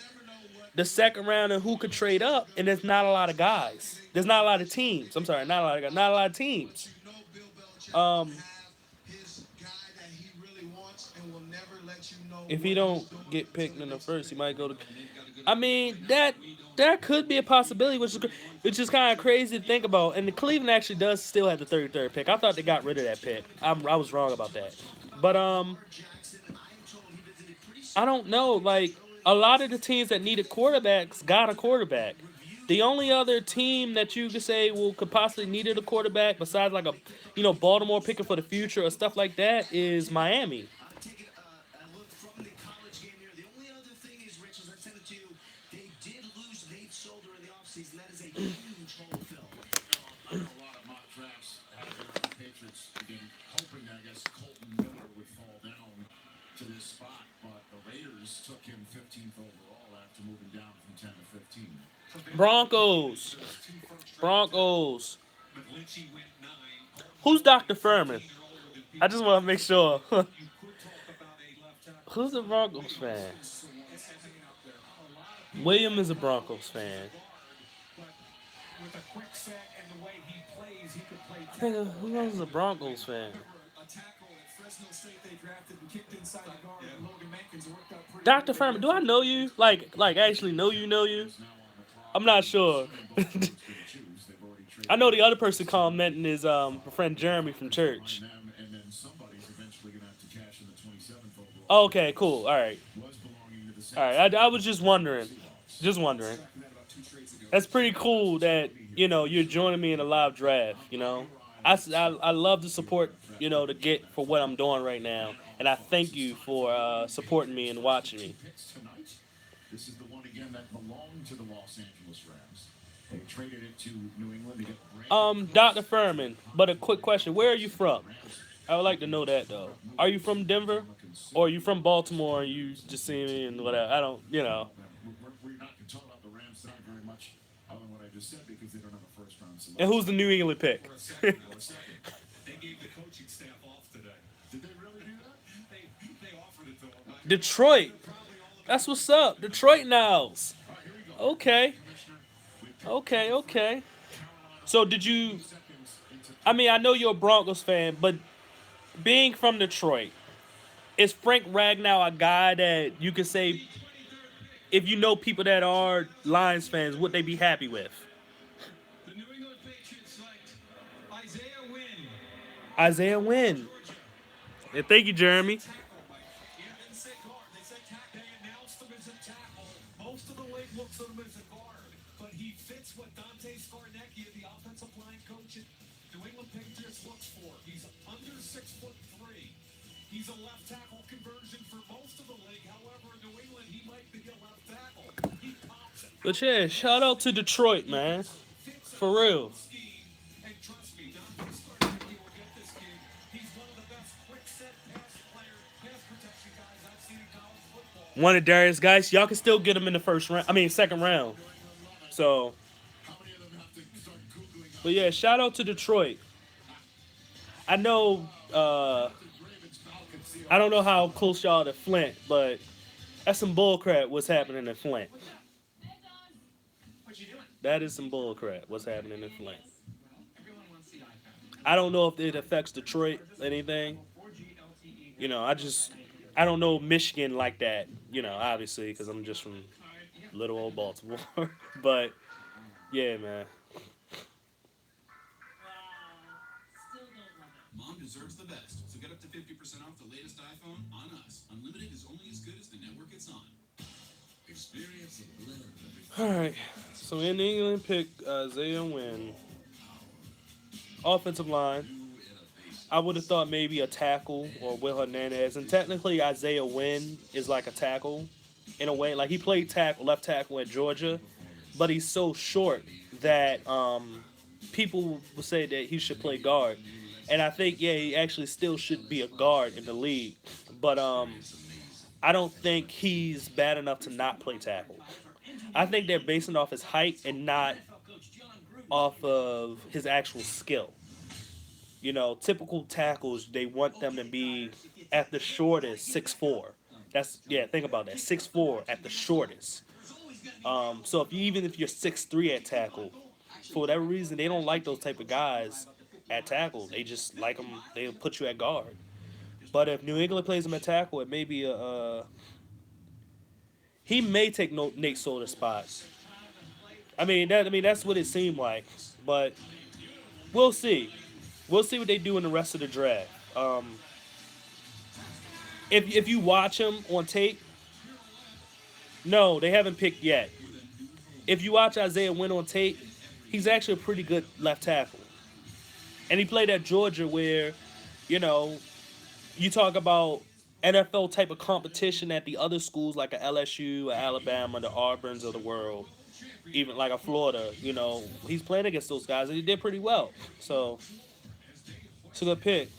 the second round and who could trade up, and there's not a lot of guys. There's not a lot of teams. I'm sorry, not a lot of guys, not a lot of teams. If he don't get picked in the first, he might go to. I mean that could be a possibility, which is kind of crazy to think about. And the Cleveland actually does still have the 33rd pick. I thought they got rid of that pick. I was wrong about that. But I don't know. Like a lot of the teams that needed quarterbacks got a quarterback. The only other team that you could say could possibly needed a quarterback besides like Baltimore picking for the future or stuff like that is Miami. Taking a look from the college game here. The only other thing is, Rich, as I said it to you, they did lose Nate Solder in the offseason. That is a huge hole to fill. I know a lot of mock drafts have the Patriots again hoping, I guess, Colton Miller would fall down to this spot, but the Raiders took him 15th overall after moving down from 10 to 15. Broncos. McGlinchey went 9. Who's Dr. Furman? I just want to make sure. You could talk about a left tackle. Who's a Broncos fan? Hanging out there. A lot of William is a Broncos fan. but with a quick set and the way he plays, he could play Nigga, tackle. who else is a Broncos fan? A tackle at Fresno State they drafted and kicked inside the guard. And Logan Mankins worked out pretty Dr. good. Furman, do I know you? Like actually know you? I'm not sure. I know the other person commenting is my friend Jeremy from church. And then somebody's eventually going to have to cash in the 27th overall. Okay, cool. All right. Was belonging to the All right. I was just wondering. That's pretty cool that, you're joining me in a live draft, I love to support, to get for what I'm doing right now. And I thank you for supporting me and watching me. picks tonight. This is the one again that belonged to the Los Angeles Rams. They traded it to New England to get Brandon Dr. Furman, but a quick question. Where are you from? I would like to know that, though. Are you from Denver? Or are you from Baltimore and you just see me and whatever? I don't. We're not going to talk about the Rams tonight very much, other than what I just upset because they don't have a first-round And selection. who's the New England pick? For a second, they gave the coaching staff off today. Did they really do that? They offered it to him. Detroit. That's what's up. Detroit Nows. Okay. Okay. So did you? I mean, I know you're a Broncos fan, but being from Detroit, is Frank Ragnow a guy that you could say, if you know people that are Lions fans, would they be happy with? The New England Patriots select Isaiah Wynn. Isaiah Wynn. Yeah, thank you, Jeremy. Tackle. He didn't say guard. They said tackle. They announced him as a tackle. Most of the league looks at him as a guard, but he fits what Dante Scarnecchia, the offensive line coach at New England Patriots, looks for. He's under 6'3". He's a left tackle conversion for most of the league. However, in New England, he might be a left tackle. He pops it. But yeah, shout out to Detroit, man. For real. Scheme. And trust me, Dante Scarnecchia will get this kid. He's one of the best quick set pass protection guys I've seen in college football. One of Darius guys, y'all can still get him in the second round. So, How many of them have to start Googling but yeah, shout out to Detroit. I know, Ravens, Falcons, Seahawks? I don't know how close y'all to Flint, but that's some bullcrap what's happening in Flint. What you doing? That is some bullcrap what's happening in Flint. Everyone wants the iPad. I don't know if it affects Detroit anything. 4G LTE. You know, I don't know Michigan like that, you know, obviously, because I'm just from little old Baltimore. But, yeah, man. Mom deserves the best, so get up to 50% off the latest iPhone on us. Unlimited is only as good as the network it's on. Experience a blend of All right. So, in England, pick Isaiah Wynn. Offensive line. I would have thought maybe a tackle or Will Hernandez. And technically, Isaiah Wynn is like a tackle in a way. Like, he played left tackle at Georgia, but he's so short that people will say that he should play guard. And I think, yeah, he actually still should be a guard in the league. But I don't think he's bad enough to not play tackle. I think they're basing it off his height and not off of his actual skill. You know, typical tackles, they want them to be at the shortest 6'4". Think about that, 6'4" at the shortest. So even if you're 6'3" at tackle, for whatever reason, they don't like those type of guys at tackle. They just like them. They'll put you at guard. But if New England plays him at tackle, it may be he may take Nate Solder's spot. I mean that's what it seemed like. But we'll see. We'll see what they do in the rest of the draft. If you watch him on tape, no, they haven't picked yet. If you watch Isaiah Wynn on tape, he's actually a pretty good left tackle. And he played at Georgia where, you know, you talk about NFL type of competition at the other schools like a LSU, a Alabama, the Auburns of the world, even like a Florida, you know, he's playing against those guys and he did pretty well. So, it's a good pick.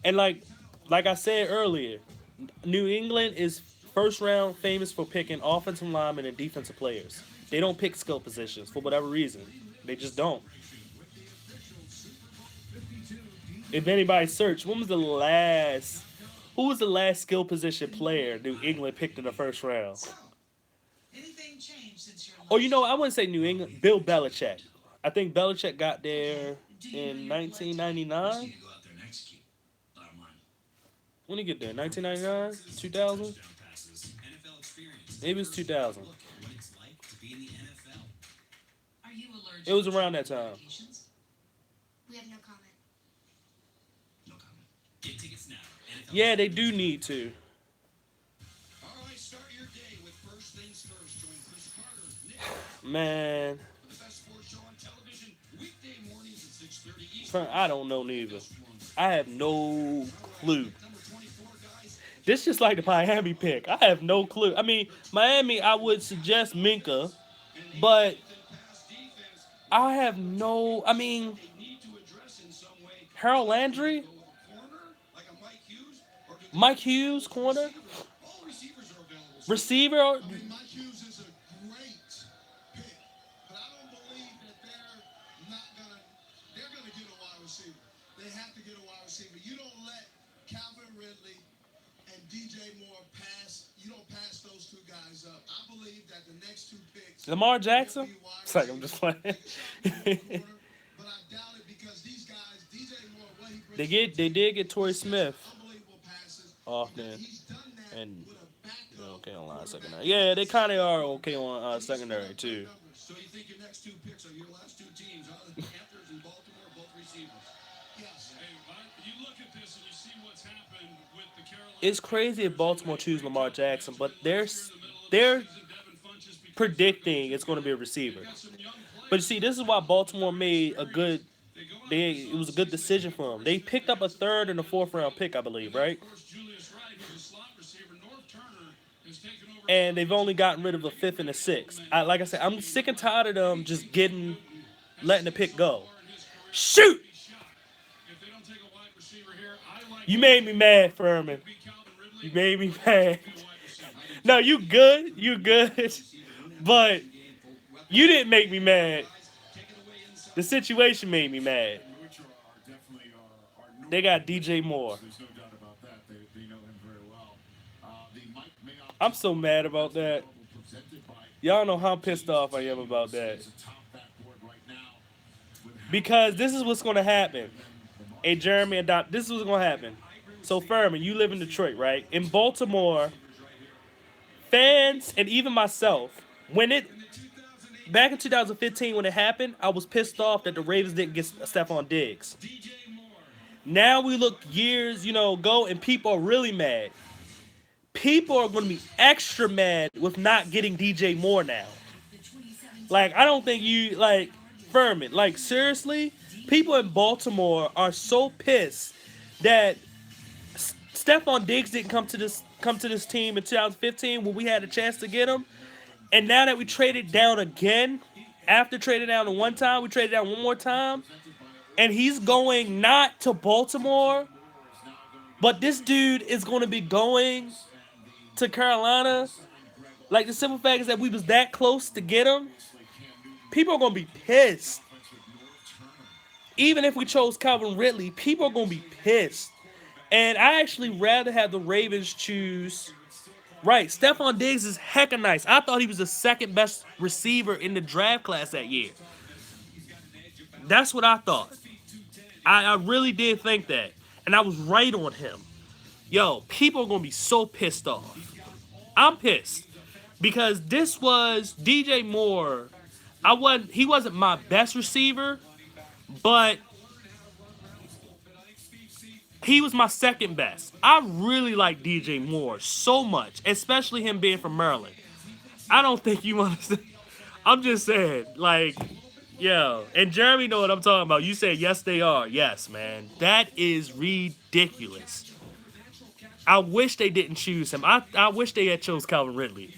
And like I said earlier, New England is first round famous for picking offensive linemen and defensive players. They don't pick skill positions for whatever reason. They just don't. If anybody search, who was the last skill position player New England picked in the first round? Anything changed since your Or you know, I wouldn't say New England, Bill Belichick. I think Belichick got there in 1999. You go out there and execute. Bottom line. When did he get there? 1999? 2000? Touchdown passes, NFL experience. Maybe it was 2000. Look at what it's like to be in the NFL. Are you allergic It was to around that time. medications? We have no comment. No comment. Get tickets now. NFL Yeah, they do need to. All right, start your day with First Things First. Join Chris Carter, Nick, Man, for the best sports show on television, weekday mornings at 6:30 Eastern. I don't know neither. I have no clue. Number 24, guys. This is like the Miami pick. I have no clue. I mean, Miami, I would suggest Minka, but I have no. I mean, They need to address in some way. Harold Landry, Go corner, like a Mike Hughes, or do Mike Hughes, corner, all receivers are available. receiver. I mean, Mike Hughes is a they have to get a wide receiver. You don't let Calvin Ridley and DJ Moore pass. You don't pass those two guys up. I believe that the next two picks. Lamar Jackson? It's like I'm just playing. But I doubt it because these guys, DJ Moore, what he brings They did get Torrey Smith unbelievable passes. off there. He's done that And with a backup. they're okay on line secondary. Yeah, they kind of are okay on secondary too. So you think your next two picks are your last two teams, huh? The Panthers and Baltimore, both receivers. Yes. Hey, you look at this and you see what's happened with the Carolina. It's crazy if Baltimore choose Lamar Jackson, but they're predicting it's going to be a receiver. But you see, this is why Baltimore made a good. It was a good decision for them. They picked up a third and a fourth round pick, I believe, right? And they've only gotten rid of a fifth and a sixth. Like I said, I'm sick and tired of them just letting the pick go. Shoot! You made me mad, Furman. You made me mad. No, you good. You good. But you didn't make me mad. The situation made me mad. They got DJ Moore. There's no doubt about that. They know him very well. The Mike Mayock I'm so mad about that. presented by Y'all know how pissed off I am about that. is a top backboard right now. Because this is what's going to happen. Hey, Jeremy and Doc, this is what's going to happen. So, Furman, you live in Detroit, right? In Baltimore, fans and even myself, back in 2015 when it happened, I was pissed off that the Ravens didn't get Stephon Diggs. Now we look years, go, and people are really mad. People are going to be extra mad with not getting DJ Moore now. Like, I don't think Furman, seriously, people in Baltimore are so pissed that Stephon Diggs didn't come to this team in 2015 when we had a chance to get him. And now that we traded down again, after trading down one time, we traded down one more time. And he's going not to Baltimore, but this dude is going to be going to Carolina. Like, the simple fact is that we was that close to get him. People are going to be pissed. Even if we chose Calvin Ridley, people are going to be pissed. And I actually rather have the Ravens choose. Right, Stephon Diggs is hecka nice. I thought he was the second best receiver in the draft class that year. That's what I thought. I really did think that. And I was right on him. Yo, people are going to be so pissed off. I'm pissed. Because this was DJ Moore. He wasn't my best receiver, but he was my second best. I really like DJ Moore so much, especially him being from Maryland. I don't think you understand. I'm just saying, yo, and Jeremy know what I'm talking about. You said, yes, they are. Yes, man. That is ridiculous. I wish they didn't choose him. I wish they had chose Calvin Ridley.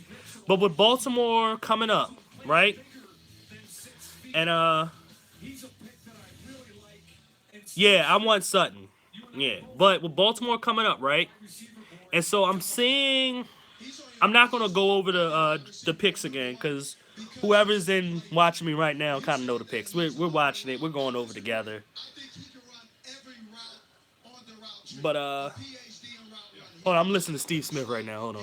But with Baltimore coming up, right? And, yeah, I want Sutton. Yeah, but with Baltimore coming up, right? And so I'm not going to go over the picks again because whoever's watching me right now kind of know the picks. We're watching it. We're going over together. But, hold on, I'm listening to Steve Smith right now. Hold on.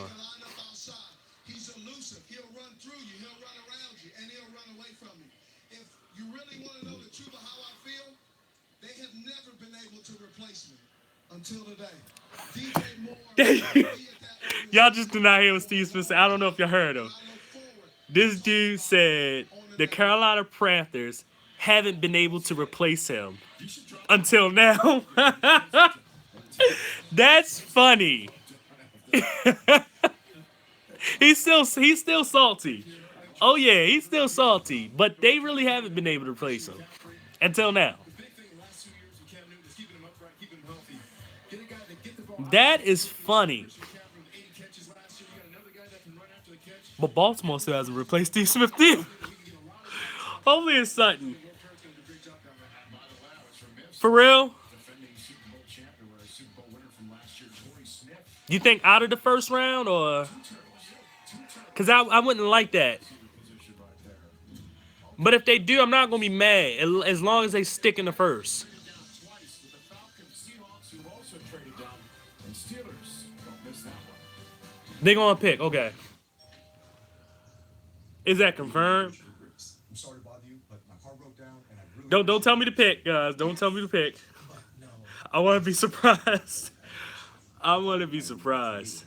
He's elusive. He'll run through you. He'll run around you, and he'll run away from you. If you really want to know the truth of how I feel, they have never been able to replace me until today. DJ Moore. Y'all just do not hear what Steve Smith said. I don't know if y'all heard him. This dude said the Carolina Panthers haven't been able to replace him until now. That's funny. He's still salty. Oh yeah, he's still salty. But they really haven't been able to replace him until now. That is funny. But Baltimore still hasn't replaced Steve Smith either. Hopefully it's Sutton. For real? You think out of the first round or? Because I wouldn't like that. But if they do, I'm not going to be mad as long as they stick in the first. They gonna pick. Okay. Is that confirmed? I'm sorry to bother you, but my car broke down and I really Don't tell me to pick, guys. Don't tell me to pick. I want to be surprised. I want to be surprised.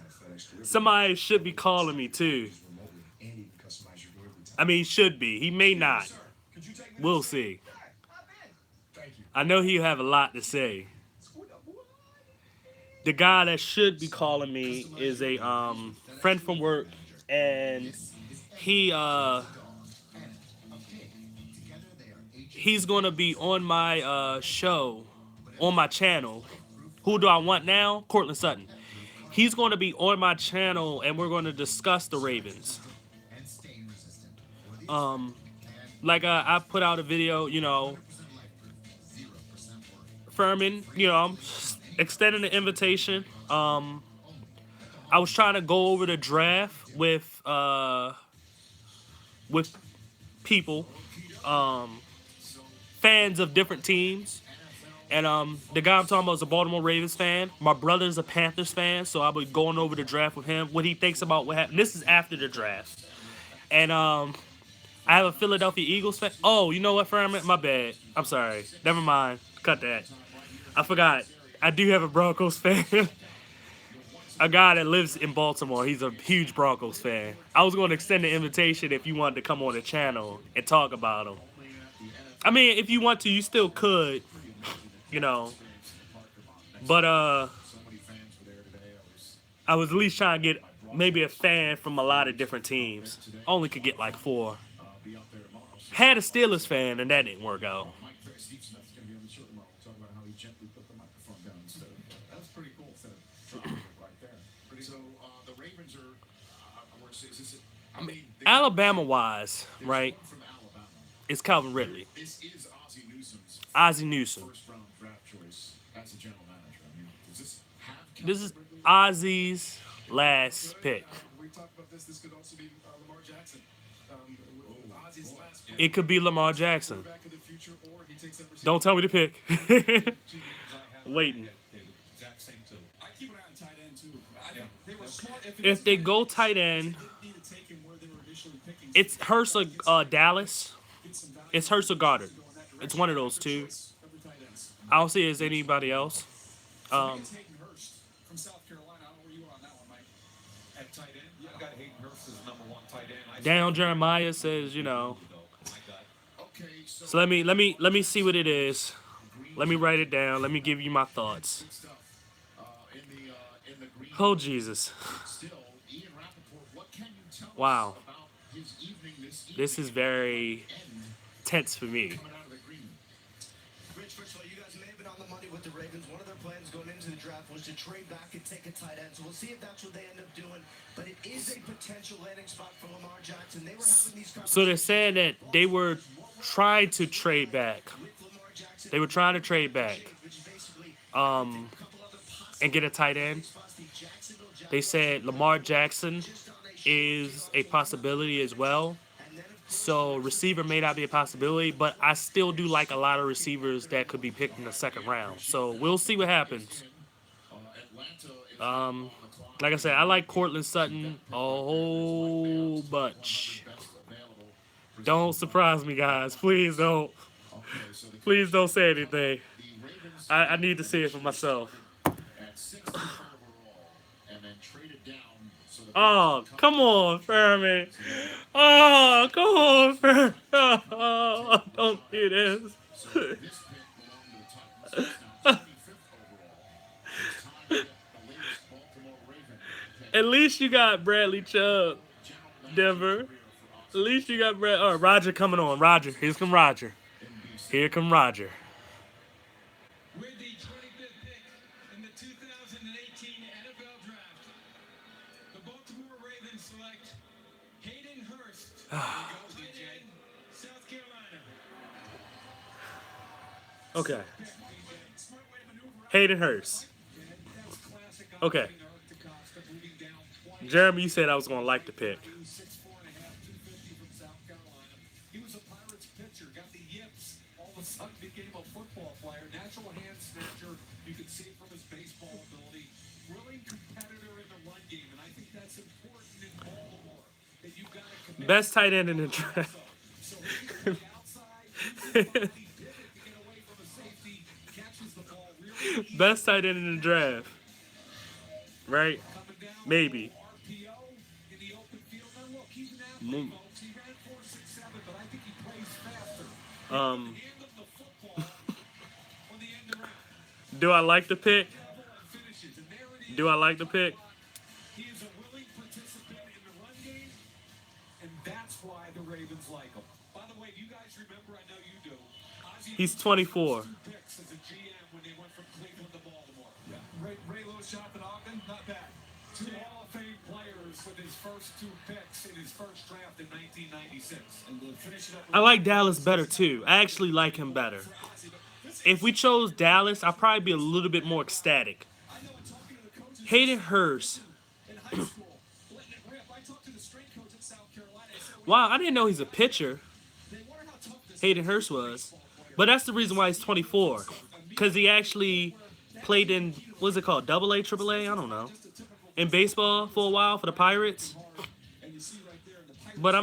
Somebody should be calling me too. and even customize your delivery time. I mean, should be. He may not. Could you take me? We'll see. Thank you. I know he'll have a lot to say. The guy that should be calling me is a friend from work, and he's gonna be on my show, on my channel. Who do I want now? Cortland Sutton. He's gonna be on my channel, and we're gonna discuss the Ravens. Like I put out a video, you know, Furman, you know, I'm extending the invitation. I was trying to go over the draft with people, fans of different teams. And the guy I'm talking about is a Baltimore Ravens fan. My brother's a Panthers fan, so I'll be going over the draft with him, what he thinks about what happened. This is after the draft. And I have a Philadelphia Eagles fan. Oh, you know what, Furman? My bad. I'm sorry. Never mind. Cut that. I forgot. I do have a Broncos fan. A guy that lives in Baltimore. He's a huge Broncos fan. I was going to extend the invitation if you wanted to come on the channel and talk about him. I mean, if you want to, you still could, you know. But I was at least trying to get maybe a fan from a lot of different teams. Only could get like 4. Had a Steelers fan, and that didn't work out. That's pretty cool. Right there. So the Ravens are. I want to say, is it? I mean, Alabama-wise, right, from Alabama. it's Calvin Ridley. This is Ozzie Newsom's Ozzie Newsome. first round draft choice as a general manager. I mean, does this have? This is Ozzie's last pick. We talked about this. This could also be Lamar Jackson. Ozzie's last pick. It could be Lamar Jackson. Back in the future, or he takes that receiver. Don't tell me to pick. Waiting. Exact same too. I keep an eye on tight end too. I think they were smart. If they go tight end, it's Hurst or Dallas. It's Hurst or Goddard. It's one of those two. I don't see it as anybody else. Hayden Hurst from South Carolina. I don't know where you are on that one, Mike. At tight end, I've got Hayden Hurst as number 1 tight end. Daniel Jeremiah says, you know. Okay, so So let me see what it is. Let me write it down. Let me give you my thoughts. stuff in the green. Oh Jesus. Still, Ian Rappaport, what can you tell Wow. us about his evening this evening? This is very tense for me. Coming out of the green. Rich, first of all, you guys may have been on the money with the Ravens. One of their plans going into the draft was to trade back and take a tight end. So we'll see if that's what they end up doing. But it is a potential landing spot for Lamar Jackson. They were having these conversations So they're saying that they were trying to trade back. with Lamar Jackson. They were trying to trade back. Which is basically And get a tight end. They said Lamar Jackson is a possibility as well. So receiver may not be a possibility, but I still do like a lot of receivers that could be picked in the second round. So we'll see what happens. Like I said, I like Cortland Sutton a whole bunch. Don't surprise me, guys. Please don't. Please don't say anything. I need to see it for myself. At 6th overall, and then traded down so the Oh, come on, Furman. Oh, come on, Furman. Oh, don't do this. this pick belonged to the top now 25th overall. It's time to get the latest Baltimore Raven pick. At least you got Bradley Chubb, Denver. At least you got Roger coming on. Roger. Here's come Roger. Here come Roger. With the 25th pick in the 2018 NFL Draft, the Baltimore Ravens select Hayden Hurst, tight end, South Carolina. Okay. Smart way to maneuver out. Hayden Hurst. That's classic. Okay. Eric DeCosta moving down 20. Jeremy, you said I was going to like the pick. 6'4.5", 250 from South Carolina. He was a Pirates pitcher, got the yips. All of a sudden became a football player. Natural hand snatcher. You can see it from his baseball ability. Willing competitor in the run game, and I think that's important in Baltimore. That you've got to commit. Best tight end in the draft. So he's on the outside, uses the body pivot to get away from a safety, catches the ball really easy. Best tight end in the draft. Right? Coming down Maybe. RPO in the open field. Now look, he's an Mm. athlete, folks. He ran 4.67, but I think he plays faster. Um, Hand him the football on the end around. do I like the pick? Finishes, and there it is. Do I like the pick? He is a willing participant in the run game, and that's why the Ravens like him. By the way, do you guys remember? I know you do. Ozzie He's was 24. 2 picks as a GM when they went from Cleveland to Baltimore. Ray Lewis, Jonathan Ogden, not bad. 2 Hall of Fame players with his first 2 picks in his first draft in 1996. And to finish it up with I like Dallas better too. I actually like him better. If we chose Dallas, I'd probably be a little bit more ecstatic. I know, talking to the coaches Hayden Hurst. in high school, letting it rip. I talked to the strength coach in South Carolina. I said, Wow, I didn't know he's a pitcher. they wonder how tough this Hayden Hurst was. But that's the reason why he's 24. Because he actually played in, what's it called, AA, AAA? I don't know. In baseball for a while for the Pirates. But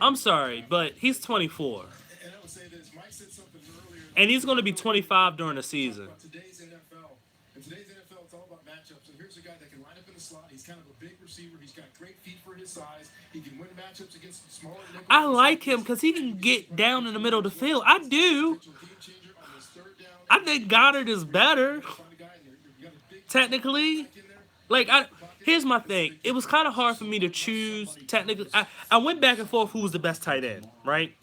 I'm sorry, but he's 24. And I would say this, Mike said something earlier. And he's going to be 25 during the season. Today's NFL. In today's NFL, it's all about matchups. And here's a guy that can line up in the slot. He's kind of a big receiver. He's got great feet for his size. He can win matchups against smaller. I like him because he can get down in the middle of the field. I do. I think Goddard is better. Technically. Like, here's my thing. It was kind of hard for me to choose technically. I went back and forth who was the best tight end, right?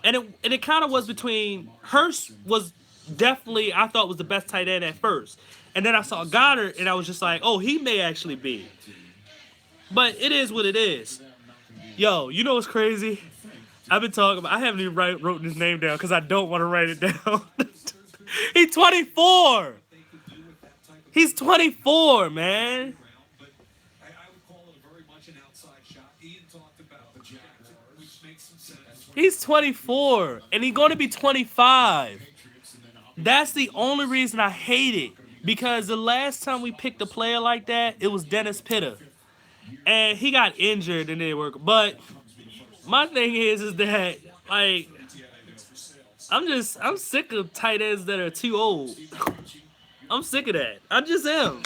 And it kind of was between Hurst was definitely, I thought, was the best tight end at first. And then I saw Goddard and I was just like, oh, he may actually be. But it is what it is. Yo, you know what's crazy? I've been talking about, I haven't even wrote his name down because I don't want to write it down. He's 24. He's 24, man. but I would call it very much an outside shot. Ian talked about the Jackson, which makes some sense. He's 24, and he's going to be 25. That's the only reason I hate it. Because the last time we picked a player like that, it was Dennis Pitta. And he got injured and it didn't work. But my thing is that, like, I'm sick of tight ends that are too old. I'm sick of that. I just am.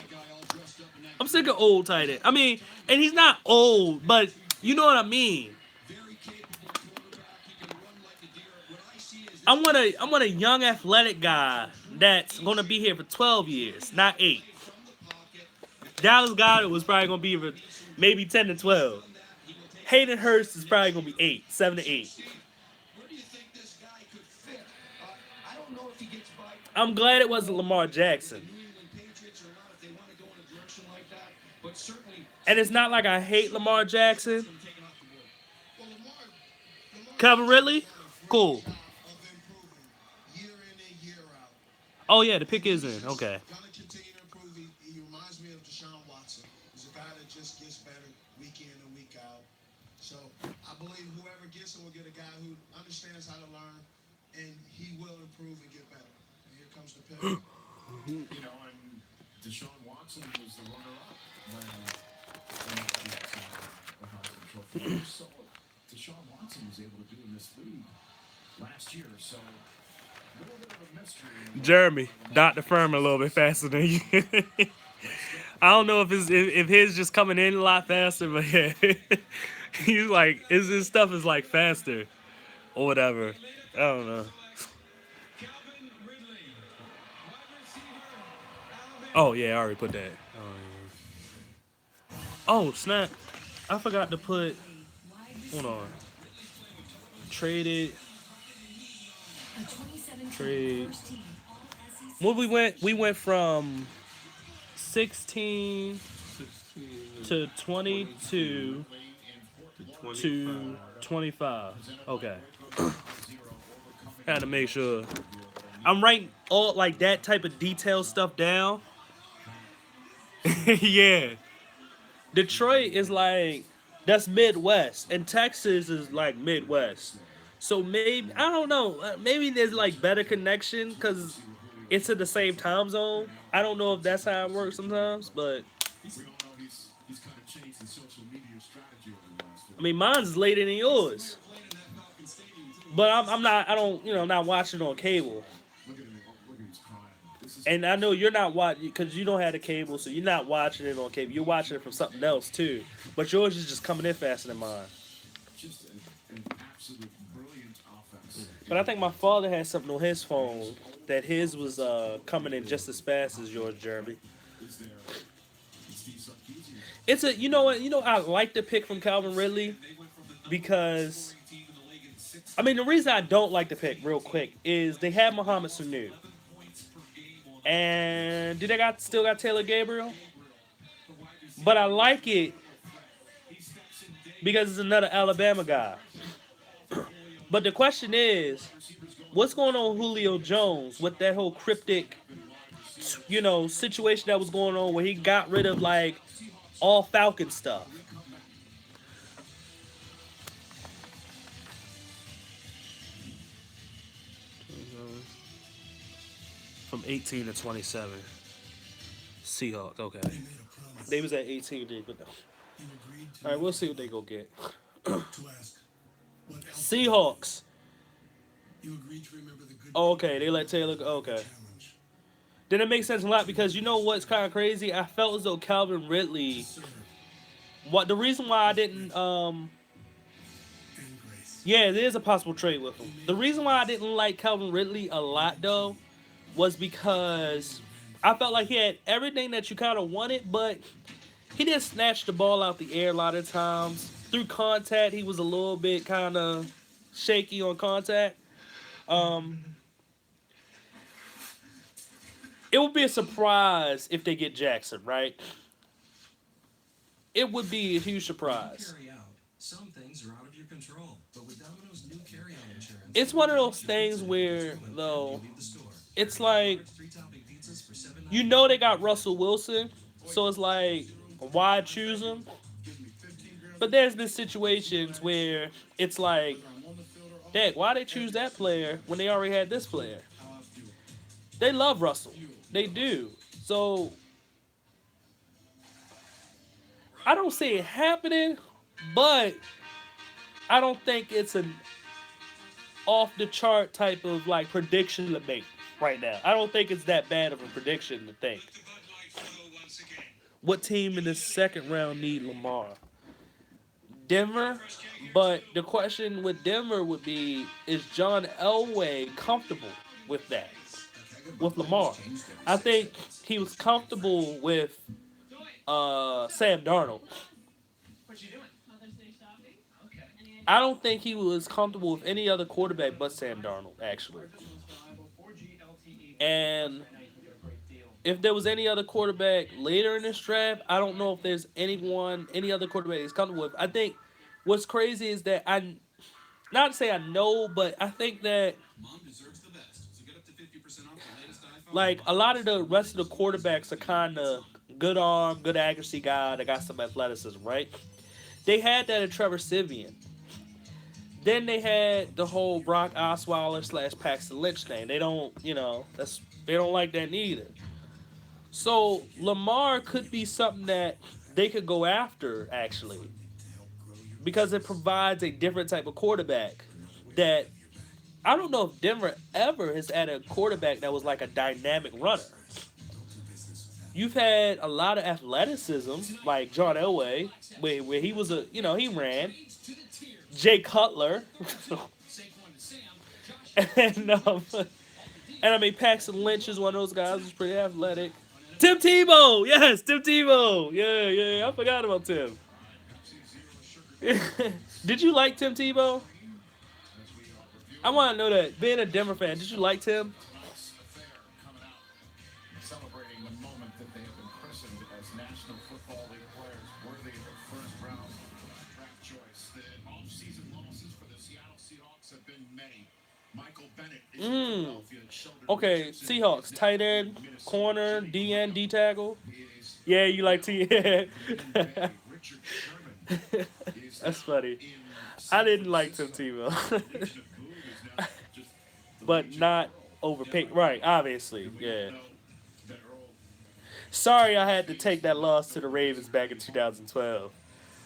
I'm sick of old tight end. I mean, and he's not old, but you know what I mean. I want a young athletic guy that's gonna be here for 12 years, not 8. Dallas Goedert was probably gonna be here for maybe 10 to 12. Hayden Hurst is probably gonna be 8, 7 to 8. Where do you think this guy could fit? I don't know if he gets by I'm glad it wasn't Lamar Jackson. New England Patriots or not, if they want to go in a direction like that, but certainly And it's not like I hate Lamar Jackson. taken off the board. Well, Lamar Calvin Ridley, cool. of improving year in and year out. Oh yeah, the pick is in. Okay. Gonna continue to improve. He reminds me of Deshaun Watson. He's a guy that just gets better week in and week out. So I believe whoever gets him will get a guy who understands how to learn, and he will improve and get better. And here comes the pick. You know, and Deshaun Watson was the runner-up when the Heisman Trophy. So Deshaun Watson was able to do in this league last year. So a little bit of a mystery. Jeremy, Dr. Firm a little bit faster than you. I don't know if his just coming in a lot faster, but yeah. He's like, his stuff is like faster or whatever. I don't know. Calvin Ridley, wide receiver, Alabama. Oh yeah, I already put that. Oh snap! I forgot to put. Hold on. Traded. Trade. What we went from 16 to 22 to 25. Okay. Had to make sure. I'm writing all like that type of detailed stuff down. Yeah. Detroit is like, that's Midwest, and Texas is like Midwest. So maybe, I don't know, maybe there's like better connection, because it's in the same time zone. I don't know if that's how it works sometimes, but We all know he's kind of changed his social media strategy over the last I mean, mine's later than yours. But I'm not. I don't. Not watching on cable. Look at him. Look at he's crying. This is And I know you're not watching because you don't have the cable, so you're not watching it on cable. You're watching it from something else too. But yours is just coming in faster than mine. just an absolute brilliant offense. But I think my father had something on his phone that his was coming in just as fast as yours, Jeremy. Is there? It's Steve Sarkisian. It's a you know what I like the pick from Calvin Ridley because I mean the reason I don't like the pick real quick is they have Mohamed Sanu and do they still got Taylor Gabriel, but I like it because it's another Alabama guy. But the question is, what's going on with Julio Jones with that whole cryptic, situation that was going on where he got rid of like all Falcon stuff? From 18 to 27. Seahawks, okay. They was at 18, but no. All right, we'll see what they go get. Seahawks. You agreed to remember the good Oh, okay, they let Taylor go. Okay. challenge. Then it makes sense a lot because you know what's kind of crazy? I felt as though Calvin Ridley. The reason why I didn't And grace. yeah, there's a possible trade with him. The reason why I didn't like Calvin Ridley a lot though was because I felt like he had everything that you kind of wanted, but he didn't snatch the ball out the air a lot of times. Through contact, he was a little bit kind of shaky on contact. It would be a surprise if they get Jackson, right? It would be a huge surprise. Carry out. Some things are out of your control, but with Domino's new carry-out insurance, It's one of those things where, though, leave the store. it's like, Three-topping pizzas for $7.99. you know they got Russell Wilson, so it's like, why choose him? But there's been situations where it's like, Dad, why they choose that player when they already had this player? They love Russell. They do. So, I don't see it happening, but I don't think it's an off-the-chart type of, like, prediction to make right now. I don't think it's that bad of a prediction to think. What team in the second round need Lamar? Denver, but the question with Denver would be, is John Elway comfortable with that? With Lamar? I think he was comfortable with Sam Darnold. What you doing? Mother's Day shopping. Okay. I don't think he was comfortable with any other quarterback but Sam Darnold, actually. And if there was any other quarterback later in this draft, I don't know if there's any other quarterback he's comfortable with. I think what's crazy is that not to say I know, but I think that Mom deserves the best. So get up to 50% off the latest iPhone. like a lot of the rest of the quarterbacks are kind of good arm, good accuracy guy that got some athleticism, right? They had that in Trevor Siemian. Then they had the whole Brock Osweiler / Paxton Lynch thing. They don't, they don't like that neither. So Lamar could be something that they could go after, actually, because it provides a different type of quarterback that I don't know if Denver ever has had a quarterback that was like a dynamic runner. You've had a lot of athleticism, like John Elway, where he was he ran. Jay Cutler. and I mean, Paxton Lynch is one of those guys who's pretty athletic. Tim Tebow! Yes, Tim Tebow! Yeah, I forgot about Tim. Did you like Tim Tebow? I want to know that. Being a Denver fan, did you like Tim? Celebrating the moment that they have been christened as National Football League players worthy of their first round draft choice. The off-season losses for the Seattle Seahawks have been many. Michael Bennett is in Philadelphia. Okay, Seahawks, tight end, corner, DN, D tackle. Yeah, you like T. Yeah. Richard Sherman That's funny. I didn't like Tim Tebow. but not overpaid. Right, obviously, yeah. know that Earl Sorry, I had to take that loss to the Ravens back in 2012.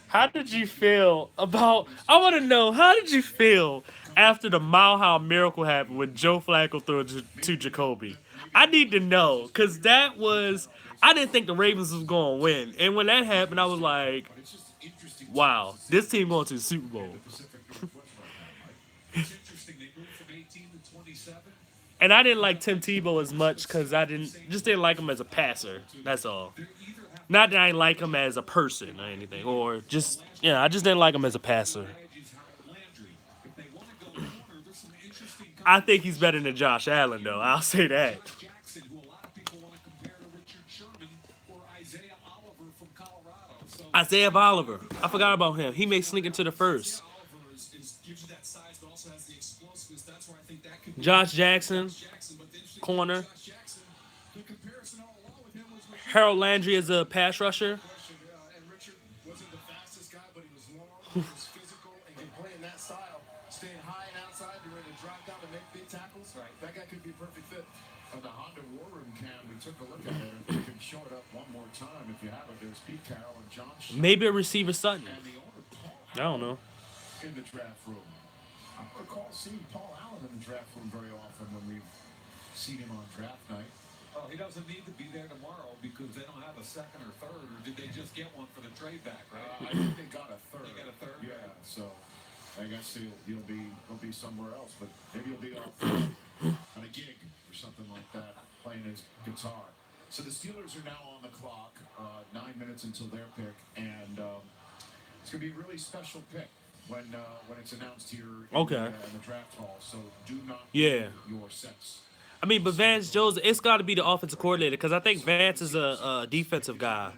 How did you feel about? I want to know, how did you feel after the Mile High Miracle happened when Joe Flacco threw it to Jacoby? I need to know because that was. I didn't think the Ravens was going to win, and when that happened, I was like, it's just interesting "Wow, this team going to the Super Bowl." Pacific Northwest right now, Mike. It's interesting. They moved from 18 to 27. And I didn't like Tim Tebow as much because I didn't like him as a passer. That's all. Not that I didn't like him as a person or anything, or just I just didn't like him as a passer. I think he's better than Josh Allen, though. I'll say that. Jackson, who a lot of people want to compare to Richard Sherman or Isaiah Oliver from Colorado. So Isaiah Oliver. I forgot about him. He may sneak into the first. Oliver gives you that size, but also has the explosiveness. That's where I think that could be Josh Jackson, Jackson. But the interesting corner. Josh Jackson, the comparison all along with him was with Harold Landry is a pass rusher. Question, and Richard wasn't the fastest guy, but he was long, he was physical, and can play in that style. Staying high and outside, be ready to drop down and make big tackles. Right. That guy could be a perfect fit. On the Honda War Room cam, we took a look at it. If you can show it up one more time, if you have it, there's Pete Carroll and John Schneider Maybe a receiver Sutton. and the owner Paul I don't know. In the draft room. I don't recall seeing Paul Allen in the draft room very often when we've seen him on draft night. Oh, he doesn't need to be there tomorrow because they don't have a second or third, or did they just get one for the trade back, right? I think they got a third. They got a third? Yeah, so I guess he'll be somewhere else, but maybe he'll be off on a gig or something like that, playing his guitar. So the Steelers are now on the clock, 9 minutes until their pick, and it's gonna be a really special pick when it's announced here in the draft hall. So do not Yeah. your sense. I mean, but Vance Joseph, it's got to be the offensive coordinator because I think Vance is a defensive guy.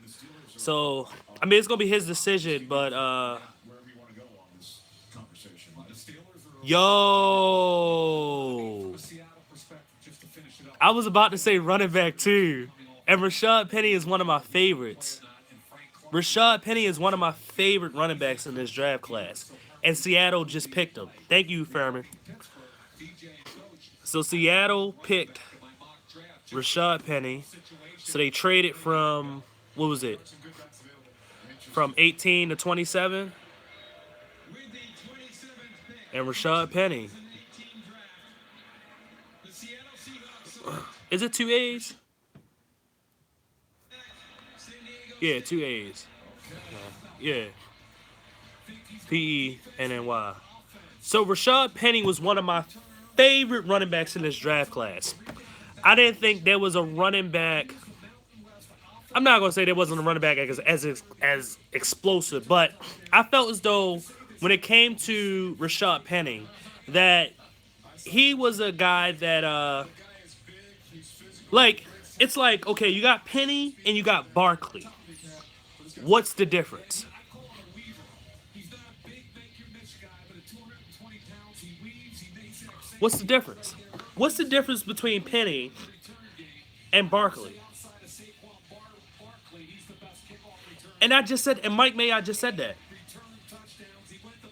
So, I mean, it's going to be his decision, but, Wherever you want to go on this conversation. The Steelers are yo, from a Seattle perspective, just to finish it up. I was about to say running back too. And Rashad Penny is one of my favorites. Rashad Penny is one of my favorite running backs in this draft class. And Seattle just picked him. Thank you, Furman. So Seattle picked Rashad Penny. So they traded from, what was it? From 18 to 27. with the 27th pick. And Rashad Penny. In the 18 draft, the Seattle Seahawks select Is it 2 A's? San Diego Yeah, 2 A's. Yeah. P-E-N-N-Y. So Rashad Penny was one of my favorite running backs in this draft class. I didn't think there was a running back. I'm not gonna say there wasn't a running back as explosive, but I felt as though when it came to Rashad Penny, that he was a guy that like it's like, okay, you got Penny and you got Barkley. What's the difference? What's the difference? What's the difference between Penny and Barkley? And I just said, and Mike May, I just said that.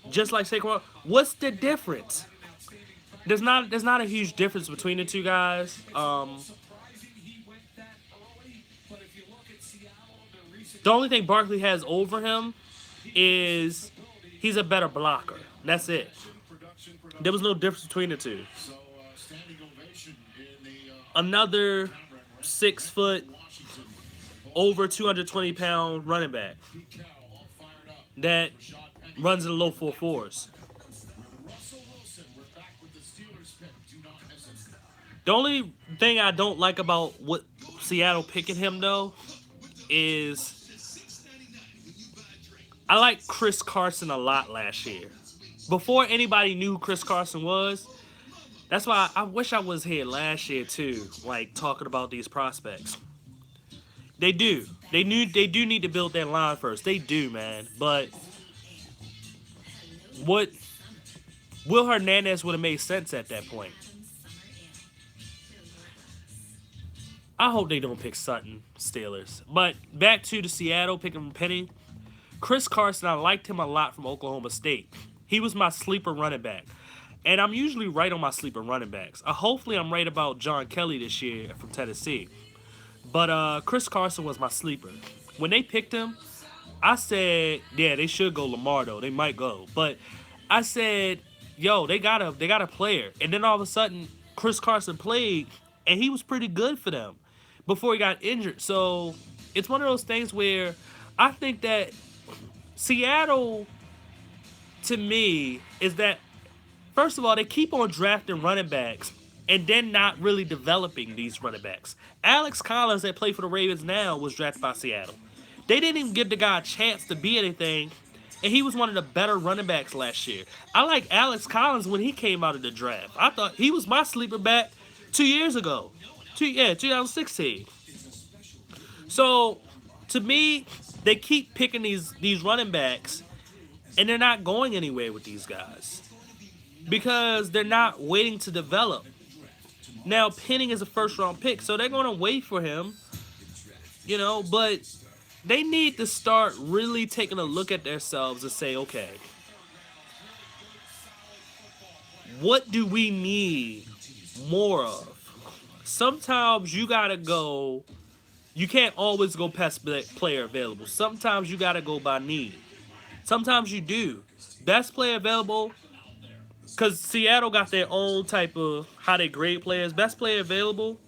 Just like Saquon, what's the difference? There's not a huge difference between the two guys. The only thing Barkley has over him is he's a better blocker. That's it. There was no difference between the two. So standing ovation in the Another 6 foot, over 220 pound running back Pete Carroll all fired up. that Rashad Penny. runs in the low 4.4s. Russell Wilson, we're back with the Steelers pick. Do not miss it. The only thing I don't like about what Seattle picking him though is I like Chris Carson a lot last year. Before anybody knew who Chris Carson was, that's why I wish I was here last year too, like talking about these prospects. They do. They do need to build their line first. They do, man. But what Will Hernandez would have made sense at that point. I hope they don't pick Sutton, Steelers. But back to the Seattle picking Penny. Chris Carson, I liked him a lot from Oklahoma State. He was my sleeper running back. And I'm usually right on my sleeper running backs. Hopefully I'm right about John Kelly this year from Tennessee. But Chris Carson was my sleeper. When they picked him, I said, yeah, they should go Lamar though. They might go. But I said, yo, they got a player. And then all of a sudden, Chris Carson played, and he was pretty good for them before he got injured. So it's one of those things where I think that Seattle, to me, is that, first of all, they keep on drafting running backs and then not really developing these running backs. Alex Collins, that played for the Ravens now, was drafted by Seattle. They didn't even give the guy a chance to be anything, and he was one of the better running backs last year. I like Alex Collins when he came out of the draft. I thought he was my sleeper back 2 years ago. 2016. So, to me, they keep picking these running backs, and they're not going anywhere with these guys because they're not waiting to develop. Now, Penning is a first-round pick, so they're going to wait for him, but they need to start really taking a look at themselves and say, okay, what do we need more of? Sometimes you got to go, you can't always go past player available. Sometimes you got to go by need. Sometimes you do. Best player available, because Seattle got their own type of how they grade players. Best player available?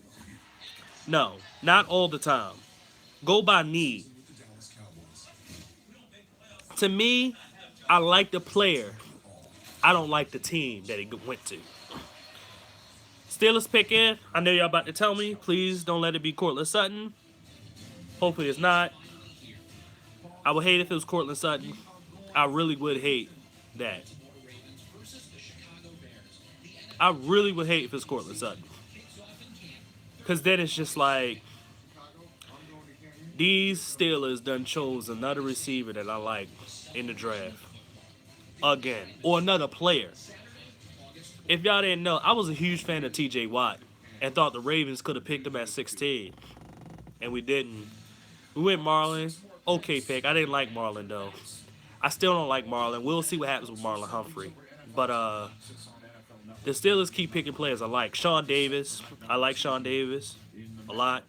No, not all the time. Go by need. To me, I like the player. I don't like the team that he went to. Steelers pick in. I know y'all about to tell me. Please don't let it be Courtland Sutton. Hopefully it's not. I would hate if it was Courtland Sutton. I really would hate that. I really would hate if it's Courtland Sutton. Because then it's just like, these Steelers done chose another receiver that I like in the draft. Again. Or another player. If y'all didn't know, I was a huge fan of TJ Watt and thought the Ravens could have picked him at 16. And we didn't. We went Marlon. Okay pick. I didn't like Marlon though. I still don't like Marlon. We'll see what happens with Marlon Humphrey. But the Steelers keep picking players I like. Sean Davis. I like Sean Davis a lot.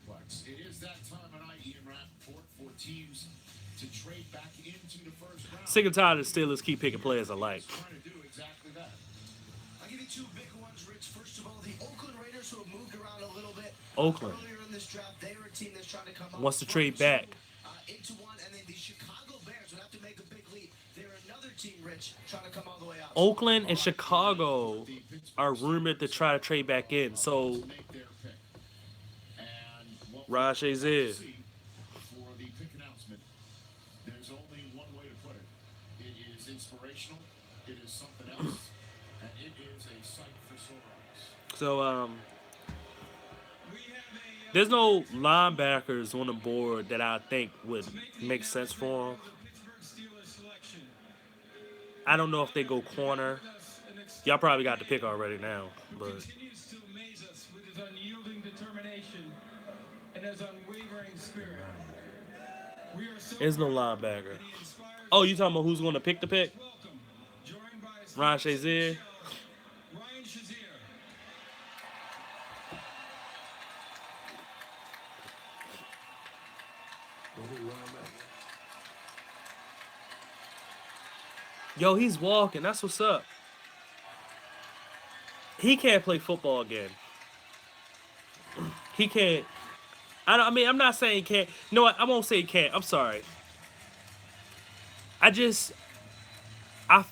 It is that time of night, Ian Rappaport, for teams to trade back into the first round. Sick and tired of the Steelers keep picking players I like. Trying to do exactly that. I'll give you two big ones, Rich. First of all, the Oakland Raiders, who have moved around a little bit. Oakland Earlier in this draft, they were a team that's trying to come up wants to trade back. into one, and then the Chicago Bears would have to make a big leap. They're another team, Rich, trying to come all the way out. Oakland and Chicago are rumored to try to trade back in. So, Make their pick. And what Raj Shazier. for the pick announcement, there's only one way to put it. It is inspirational, it is something else, and it is a sight for sore eyes. So, there's no linebackers on the board that I think would make sense for him. I don't know if they go corner. Y'all probably got the pick already now, but Continues to amaze us with his unyielding determination and his unwavering spirit. We are so there's no proud linebacker. that he inspires Oh, you talking about who's going to pick the pick? welcome, joined by his Ryan Shazier. Ryan Shazier. Yo, he's walking. That's what's up. He can't play football again. He can't. I mean, I'm not saying he can't. No, I won't say he can't. I'm sorry. I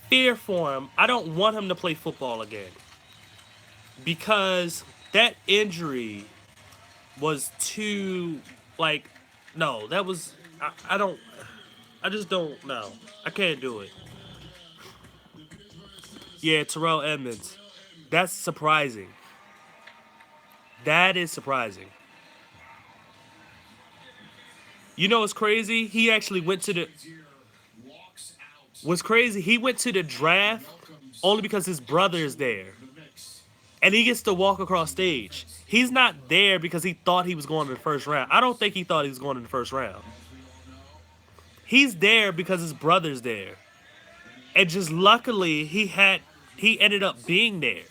fear for him. I don't want him to play football again. Because that injury was too, no, that was, I just don't know. I can't do it. Yeah, Terrell Edmonds. That's surprising. That is surprising. You know what's crazy? He actually went to the... What's crazy? He went to the draft only because his brother is there. And he gets to walk across stage. He's not there because he thought he was going in the first round. I don't think he thought he was going in the first round. He's there because his brother's there. And just luckily, he had he ended up being there.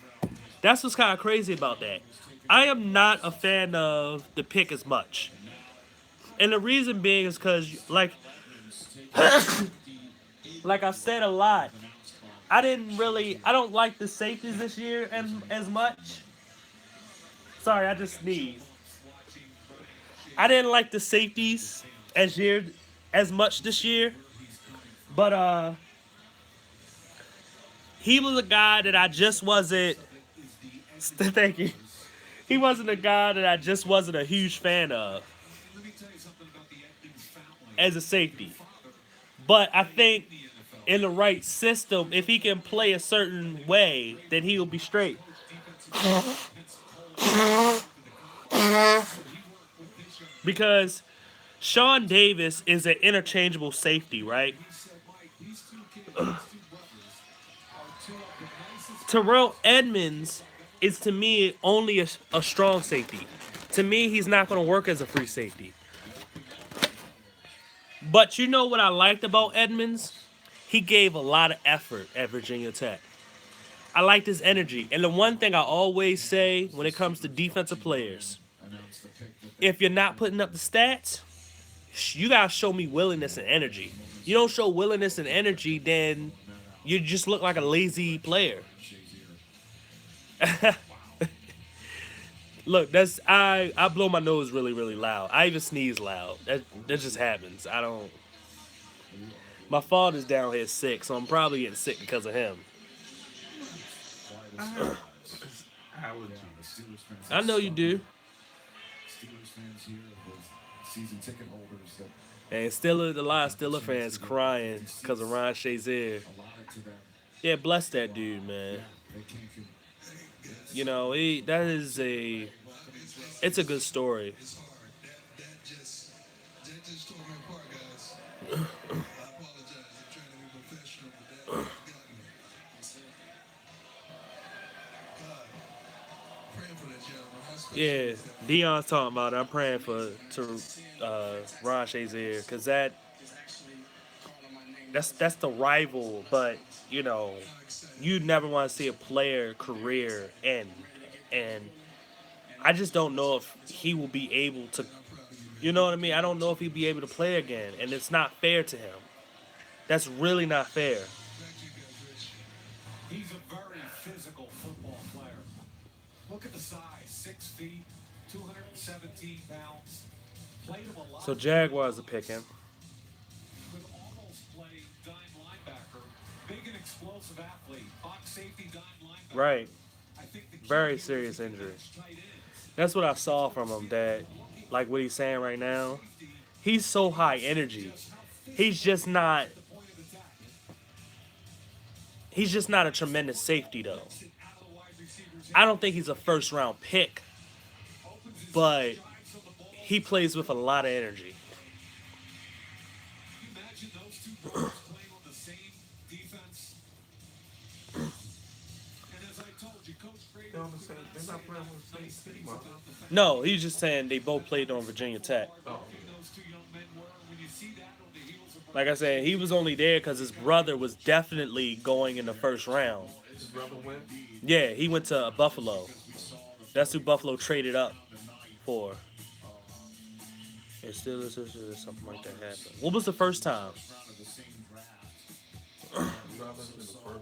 That's what's kind of crazy about that. I am not a fan of the pick as much. And the reason being is because, like I said a lot, I don't like the safeties this year as much. Sorry, I just sneezed. I didn't like the safeties as much this year. But he was a guy that I just wasn't. Thank you. He wasn't a guy that I just wasn't a huge fan of as a safety. But I think in the right system, if he can play a certain way, then he'll be straight. Because Sean Davis is an interchangeable safety, right? Terrell Edmonds is, to me, only a strong safety. To me, he's not going to work as a free safety. But you know what I liked about Edmonds? He gave a lot of effort at Virginia Tech. I liked his energy. And the one thing I always say when it comes to defensive players, if you're not putting up the stats, you got to show me willingness and energy. You don't show willingness and energy, then you just look like a lazy player. Look, I blow my nose really, really loud. I even sneeze loud. That just happens. My father's down here sick, so I'm probably getting sick because of him. I know you do. And a lot of Steelers fans crying because of Ron Shazier. Yeah, bless that dude, man. You know, it's a good story. It's hard. That just tore me apart, guys. I apologize. I'm trying to be professional, but that got me. God, praying for that gentleman. How special Yeah, is that? Dion's talking about it. I'm praying for Ron Shazier because that's the rival, but you know, you never want to see a player career end, and I just don't know if he will be able to. You know what I mean? I don't know if he'll be able to play again, and it's not fair to him. That's really not fair. He's a very physical football player. Look at the size, 6 feet, 217 pounds. Played him a lot. So Jaguars are picking. Could almost play dime linebacker. Big and explosive athlete. Box safety, dime linebacker. Right. I think the key Very here is serious to get injury. those tight ends. That's what I saw from him, Dad. Like what he's saying right now. He's so high energy. He's just not a tremendous safety, though. I don't think he's a first round pick, but he plays with a lot of energy. Imagine those two brothers playing on the same defense. And as I told you, Coach Brady They're not playing on the same team, are they? No, he's just saying they both played on Virginia Tech. those two young men were. When you see that on the heels of Like I said, he was only there because his brother was definitely going in the first round. His brother went. Yeah, he went to Buffalo. That's who Buffalo traded up for. It still is something like that happened. What was the first time? Brothers in the first round.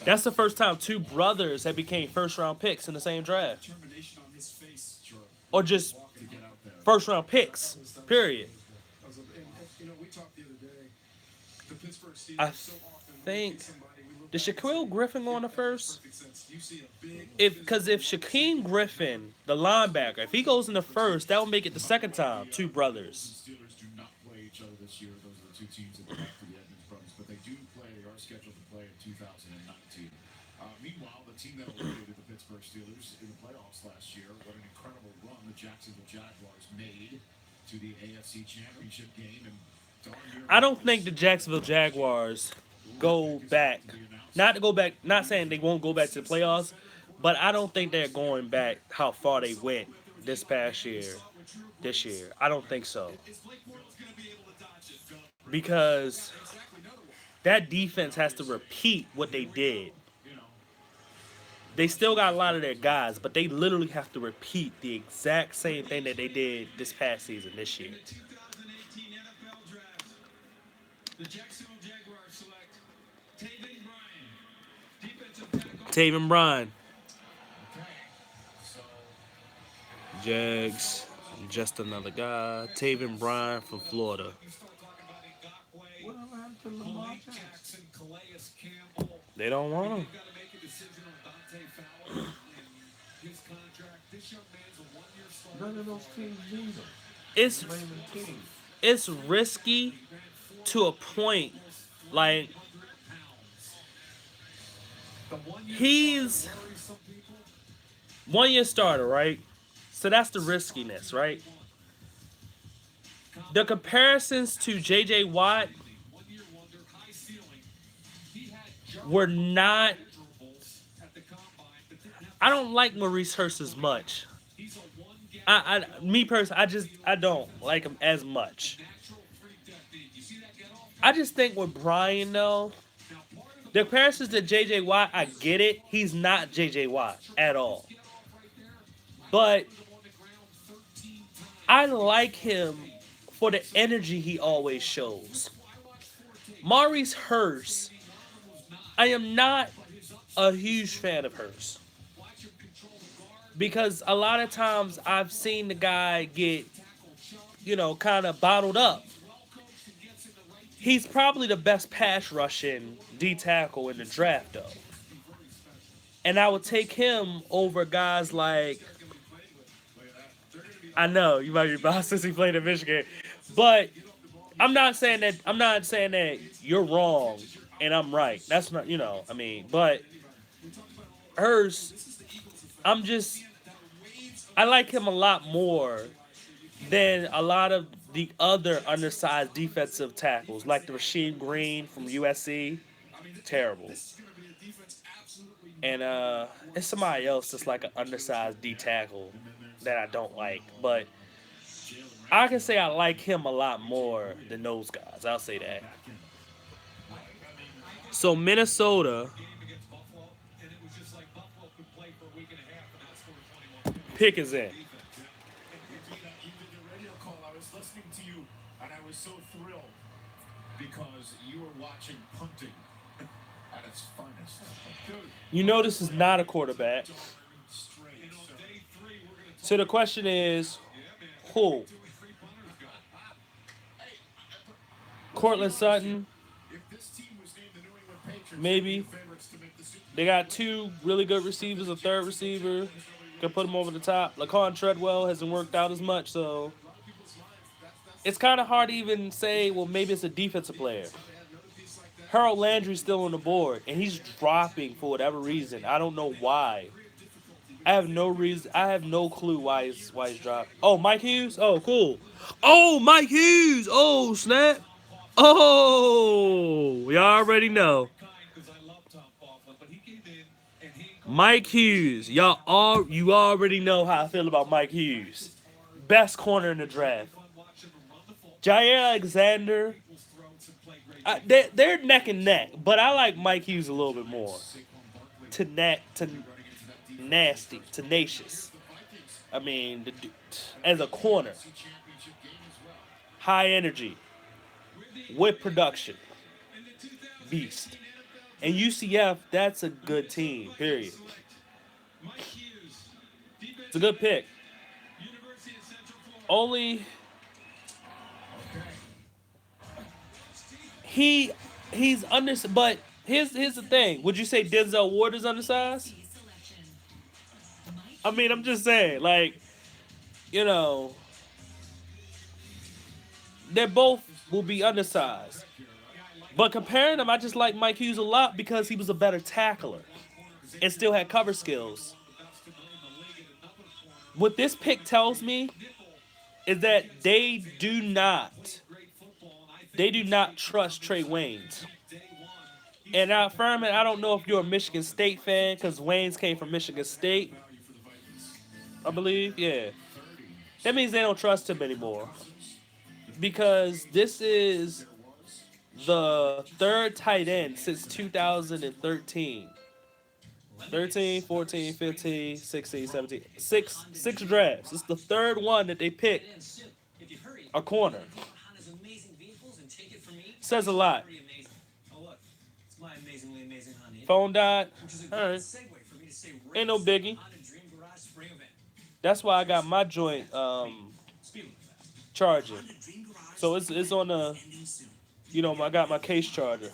That's the first time two brothers had became first round picks in the same draft. Or just first round picks, period. We talked the other day. The Pittsburgh Steelers I so often think, get somebody we look did Shaquille Griffin go on the first? perfect sense. You see a big If Shaquem Griffin, the linebacker, if he goes in the first, that would make it the second time, two brothers. Steelers do not play each other this year. Those are the two teams that belong to the Edmonds brothers, but they are scheduled to play in 2019. Meanwhile, the team that eliminated the Pittsburgh Steelers in the playoffs last year, what an incredible run the Jacksonville Jaguars made to the AFC Championship game. And darn near I don't think the Jacksonville Jaguars go back. Not saying they won't go back to the playoffs, but I don't think they're going back how far they went this year. I don't think so. because that defense has to repeat what they did. They still got a lot of their guys, but they literally have to repeat the exact same thing that they did this past season, this year. In the 2018 NFL Draft, the Jacksonville Jaguars select Taven Bryan, defensive tackle. Taven Bryan. Okay. So, Jags, just another guy. Taven Bryan from Florida. You start talking about Ngakoue, what happened to Lamar Malik Jackson? Jackson, Calais Campbell. They don't want him. They've got to make a decision on Dante Fowler and his contract. This young man's a one-year starter. None of those teams need him. It's Blaming teams. it's risky to a point. Like, The one-year he's starter worries some people. 1 year starter, right? So that's the riskiness, right? The comparisons to JJ Watt One-year wonder, high ceiling. He had just were not. measurables at the combine, but didn't have. I don't like Maurice Hurst as much. He's a one-gap Me personally, I don't like him as much. natural freak technique. You see that get off? I just think with Brian though, Now, part of the comparisons to JJ Watt, I get it. He's not JJ Watt at all. the get off right there, But on the ground 13 times. I like him for the energy he always shows. Maurice Hurst, I am not a huge fan of Hurst. Because a lot of times I've seen the guy get, kind of bottled up. He's probably the best pass rushing D tackle in the draft, though. And I would take him over guys like, I know you might be biased since he played in Michigan, but I'm not saying that you're wrong and I'm right. That's not, but Hurst, I like him a lot more than a lot of the other undersized defensive tackles, like the Rasheed Green from USC. Terrible. And it's somebody else that's like an undersized D tackle that I don't like. But I can say I like him a lot more than those guys. I'll say that. So Minnesota Against Buffalo, and it was just like Buffalo could play for a week and a half and outscore 21. pick is in. You did the radio call. I was listening to you, and I was so thrilled because you were watching punting at its finest. You know this is not a quarterback. Straight. You know, day 3, we're going to So the question is, who? 2 and 3 punters go. Cortland Sutton, If this team was named the New England Patriots, maybe. they'd be favorites to make the Super Bowl. They got 2 really good receivers, a third receiver. Can put him over the top. Laquan Treadwell hasn't worked out as much, so it's kind of hard to even say, well, maybe it's a defensive player. Harold Landry's still on the board, and he's dropping for whatever reason. I don't know why. I have no reason. I have no clue why he's dropped. Oh, Mike Hughes? Oh, cool. Oh, Mike Hughes. Oh, snap. Oh, we already know. Because I love Tom Coughlin, but he came in and he Mike Hughes. You already know how I feel about Mike Hughes. Best corner in the draft. watched him run the football, Jair Alexander. people's throats, and play great. They're neck and neck, but I like Mike Hughes a little bit more. Nasty, tenacious. I mean, as a corner, high energy, with production, beast. And UCF, that's a good team. Period. Mike Hughes, It's a good pick. University of Central Florida. Only he's under, but here's the thing. Would you say Denzel Ward is undersized? I mean, I'm just saying, like, they both will be undersized. But comparing them, I just like Mike Hughes a lot because he was a better tackler and still had cover skills. What this pick tells me is that they do not trust Trey Waynes. And now, Furman, I don't know if you're a Michigan State fan because Waynes came from Michigan State, I believe. Yeah. That means they don't trust him anymore. Because this is the third tight end since 2013. 13, 14, 15, 16, 17. Six drafts. It's the third one that they picked a corner. Says a lot. Phone died. All right. Ain't no biggie. That's why I got my joint charging. So it's on the, I got my case charger.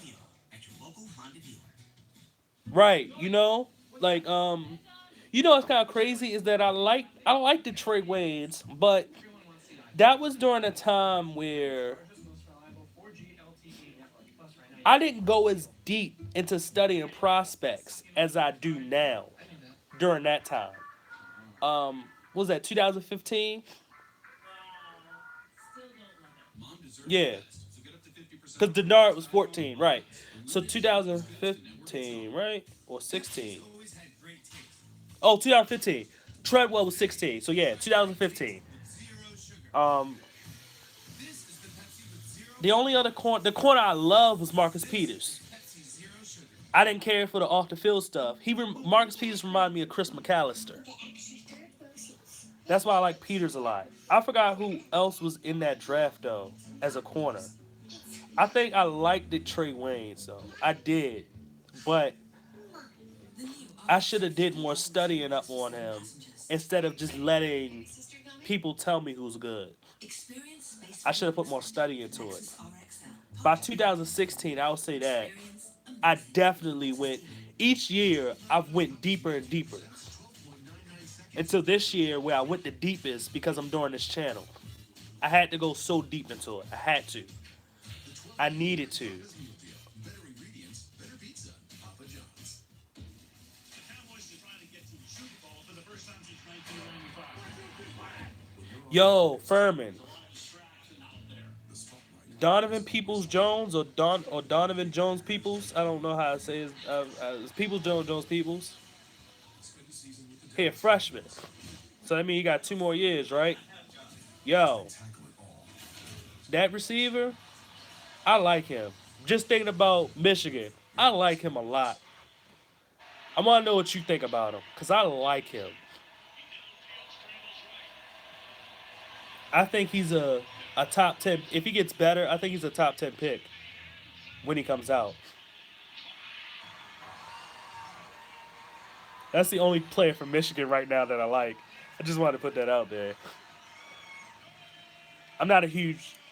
Right, like what's kind of crazy is that I like the Trey Waynes, but that was during a time where I didn't go as deep into studying prospects as I do now during that time. What was that 2015? Yeah. Because Denard was 14, right. So 2015, right? Or 16. Oh, 2015. Treadwell was 16. So yeah, 2015. The only other the corner I love was Marcus Peters. I didn't care for the off the field stuff. Marcus Peters reminded me of Chris McAllister. That's why I like Peters a lot. I forgot who else was in that draft though as a corner. I think I liked the Trey Waynes though. I did, but I should have did more studying up on him instead of just letting people tell me who's good. I should have put more study into it. By 2016, I would say that I definitely went. Each year, I've went deeper and deeper. Until this year, where I went the deepest because I'm doing this channel. I had to go so deep into it. I had to. I needed to. Yo, Furman. Donovan Peoples Jones or Donovan Jones Peoples. I don't know how to say his. It's Peoples Jones Peoples. He a freshman, so that means he got 2 more years, right? Yo, that receiver, I like him. Just thinking about Michigan, I like him a lot. I want to know what you think about him, because I like him. I think he's a top 10. If he gets better, I think he's a top 10 pick when he comes out. That's the only player from Michigan right now that I like. I just wanted to put that out there. I'm not I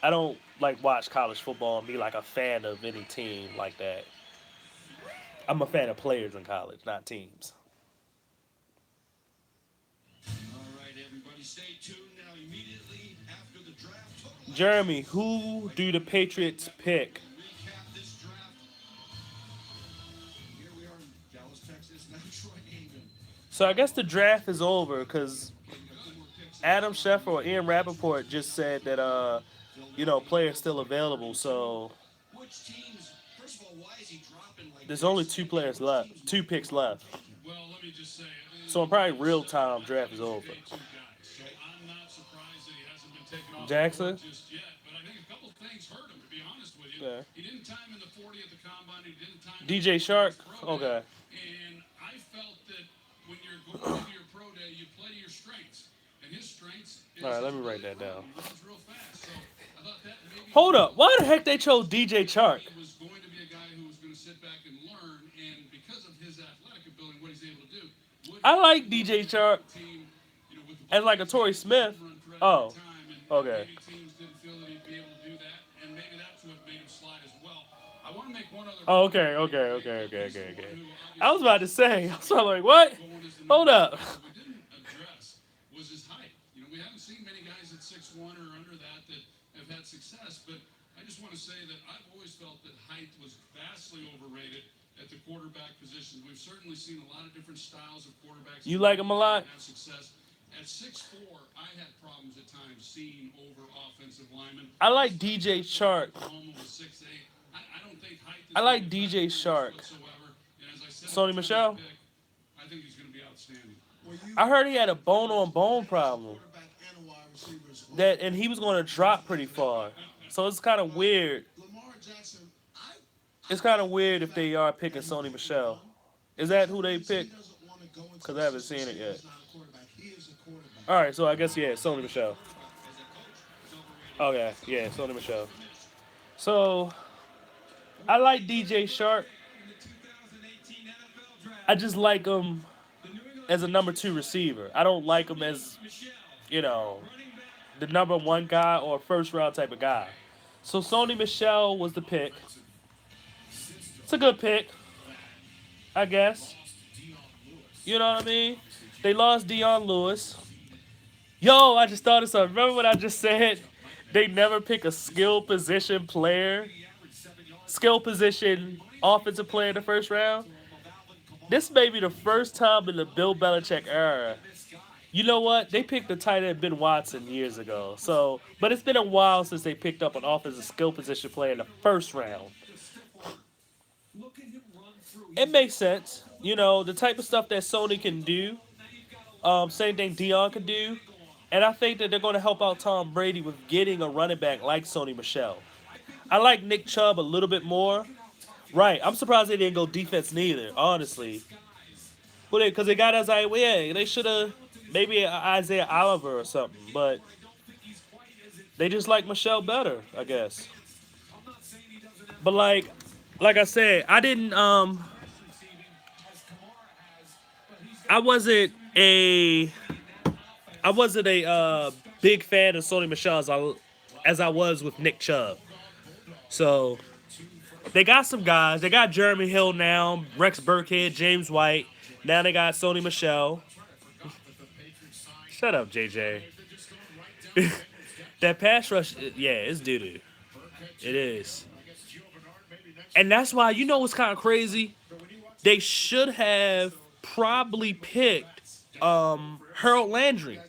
don't like watch college football and be like a fan of any team like that. I'm a fan of players in college, not teams. All right, everybody, stay tuned now. Immediately after the draft. Jeremy, who do the Patriots pick? Recap this draft. Here we are in Dallas, Texas. Now Troy Aikman. So I guess the draft is over because Adam Schefter or Ian Rappaport just said that players still available. So Which teams? First of all, why is he dropping like there's only 2 players left, 2 picks left. Well, let me just say. So in probably real time, draft is over. I'm not surprised that he hasn't been taken off Jackson? just yet, but I think a couple things hurt him, to be honest with you. Yeah. He didn't time in the 40 at the combine. He didn't time DJ Shark? Okay. And I felt that when you're going to your pro day, you play to your strengths. And his strengths is All right, let me write that down. He runs real fast. So I thought that maybe Hold up. Why the heck they chose DJ Chark? he was going to be a guy who was going to sit back and learn, and because of his athletic ability, what he's able to do. I like DJ Chark as like a Torrey Smith. Oh, okay. Teams didn't feel that he'd be able to do that, and maybe that's what made him slide as well. I want to make one other. Oh, okay. I was about to say. I was like, what? Hold up. We didn't address was his height. We haven't seen many guys at 6'1" or under that have had success, but I just want to say that I've always felt that height was vastly overrated at the quarterback position. We've certainly seen a lot of different styles of quarterbacks. You like him a lot? Have success. At 6'4", I had problems at times seeing over offensive linemen. I like DJ Shark. Oklahoma was 6'8". I don't think height is I like really a DJ factor Shark. whatsoever. And as I said, Sony Michel? I think he's going to be outstanding. I heard he had a bone-on-bone problem. And he was going to drop pretty far. So it's kind of weird. Lamar Jackson it's kind of weird if they are picking Sony Michelle. Is that who they picked? Because I haven't seen it yet. All right, so I guess yeah, Sony Michelle. Okay, yeah, Sony Michelle. So I like DJ Shark. I just like him as a number 2 receiver. I don't like him as, you know, the number 1 guy or first round type of guy. So Sony Michelle was the pick. It's a good pick, I guess. You know what I mean? They lost Dion Lewis. Yo, I just thought of something. Remember what I just said? They never pick a skill position player, skill position offensive player in the first round. This may be the first time in the Bill Belichick era. You know what? They picked the tight end Ben Watson years ago. So, but it's been a while since they picked up an offensive skill position player in the first round. It makes sense. You know, the type of stuff that Sony can do. Same thing Dion can do. And I think that they're going to help out Tom Brady with getting a running back like Sony Michelle. I like Nick Chubb a little bit more. Right. I'm surprised they didn't go defense neither, honestly. Because they got Isaiah. Yeah, they should have maybe Isaiah Oliver or something. But they just like Michelle better, I guess. But like I said, I wasn't a big fan of Sony Michelle as I was with Nick Chubb. So they got some guys. They got Jeremy Hill now, Rex Burkhead, James White. Now they got Sony Michelle. Shut up, JJ. That pass rush, yeah, it's doo-doo. It is. And that's why, you know what's kind of crazy? They should have probably picked Harold Landry.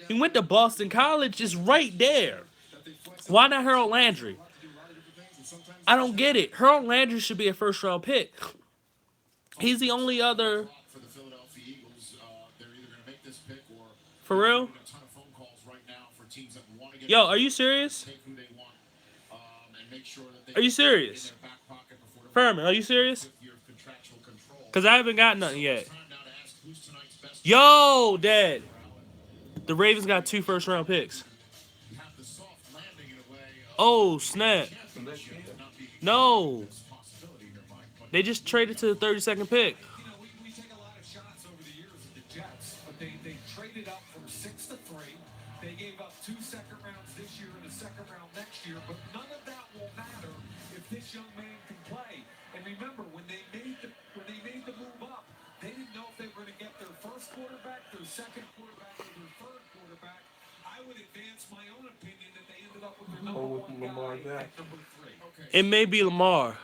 He went to Boston College, just right there. Why not Harold Landry? I don't get it. Harold Landry should be a first-round pick. He's the only other. For the Philadelphia Eagles, they're either going to make this pick or For real? a ton of phone calls right now for teams that want to get. Yo, are you serious? Take who they want, and make sure that they Are you serious? in their back pocket before the Furman, are you serious? your contractual control. Because I haven't got nothing yet. Time now to ask who's tonight's best. Yo, Dad. The Ravens got 2 first-round picks. You have the soft landing in a way. Oh, snap. No. Possibility here, Mike. But They just traded to the 32nd pick. You know, we take a lot of shots over the years at the Jets, but they traded up from 6 to 3. They gave up 2 second rounds this year and a second round next year, but none of that will matter if this young man can play. And remember, when they made the move up, they didn't know if they were going to get their first quarterback, their second quarterback, or their third quarterback. I would advance my own opinion that they ended up with their number 1 guy at number 3. It may be Lamar,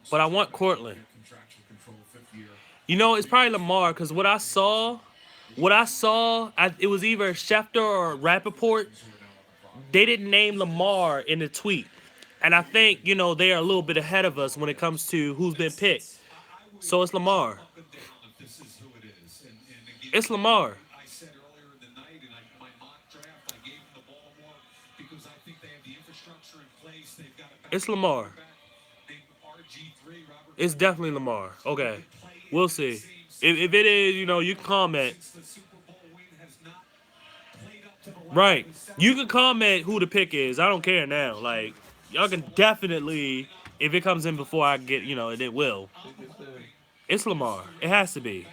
but I want Cortland. contractual control, 5th year. You know, it's probably Lamar because what I saw, it was either Schefter or Rappaport. They didn't name Lamar in the tweet. And I think, you know, they are a little bit ahead of us when it comes to who's been picked. So it's Lamar. It's Lamar. I said earlier in the night, in my mock draft, I gave them the Baltimore because I think they have the infrastructure in place. They've got a It's Lamar. named RG3, Robert. It's definitely Lamar. Okay. We'll see. If it is, you know, you can comment. The Super Bowl win has not played up to the level Right. we set. You can comment who the pick is. I don't care now. Like, y'all can definitely, if it comes in before I get, you know, and it will. It's Lamar. It has to be.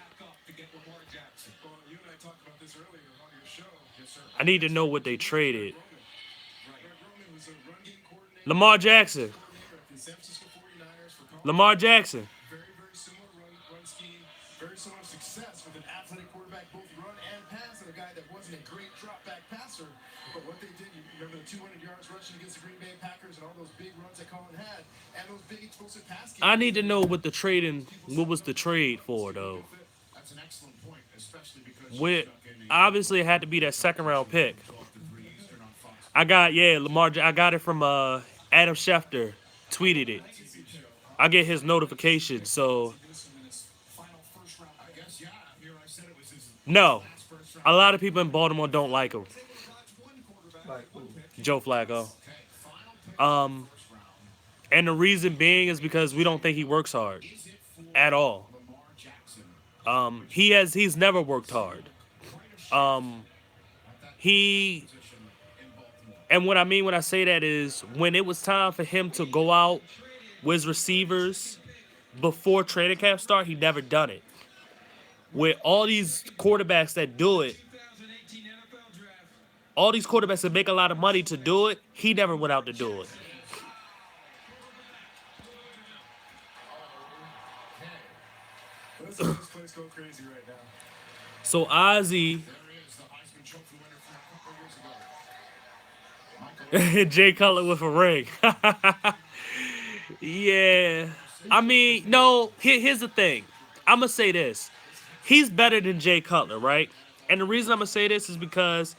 To get Lamar Jackson. Well, you and I talked about this earlier on your show. Yes, sir. I need to know what they traded. Greg Roman was a run game coordinator Lamar Jackson. at the San Francisco 49ers for college. Lamar Jackson. Very, very similar run scheme, very similar success with an athletic quarterback, both run and pass, and a guy that wasn't a great drop back passer. But what they did, you remember the 200 yards rushing against the Green Bay Packers and all those big runs that Colin had, and those big explosive pass games. I need to know what what was the trade for, though. That's an excellent point, especially because Obviously, it had to be that second round pick. I got Lamar. I got it from Adam Schefter. Tweeted it. I get his notification. So no, a lot of people in Baltimore don't like him. Joe Flacco. And the reason being is because we don't think he works hard at all. He's never worked hard. Um, he and what I mean when I say that is when it was time for him to go out with receivers before training camp start, he never done it. With all these quarterbacks that do it, all these quarterbacks that make a lot of money to do it, he never went out to do it. This place go crazy right now. So Ozzy, Jay Cutler with a ring. Yeah. I mean, no, here's the thing. I'm going to say this. He's better than Jay Cutler, right? And the reason I'm going to say this is because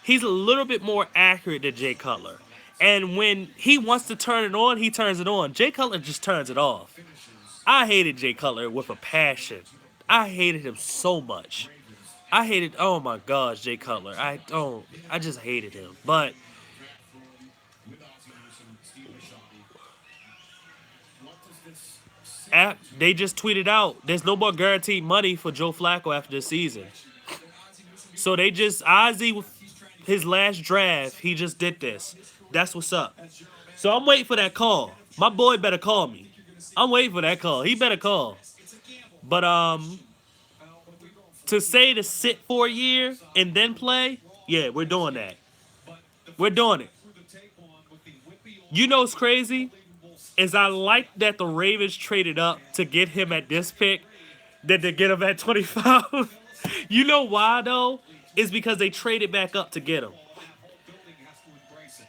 he's a little bit more accurate than Jay Cutler. And when he wants to turn it on, he turns it on. Jay Cutler just turns it off. I hated Jay Cutler with a passion. I hated him so much. Oh my gosh, Jay Cutler. I just hated him. But they just tweeted out, there's no more guaranteed money for Joe Flacco after this season. So they just, Ozzy, his last draft, he just did this. That's what's up. So I'm waiting for that call. My boy better call me. I'm waiting for that call. He better call. But to say to sit for a year and then play, yeah, we're doing that. We're doing it. You know what's crazy? Is I like that the Ravens traded up to get him at this pick than to get him at 25. You know why, though? It's because they traded back up to get him.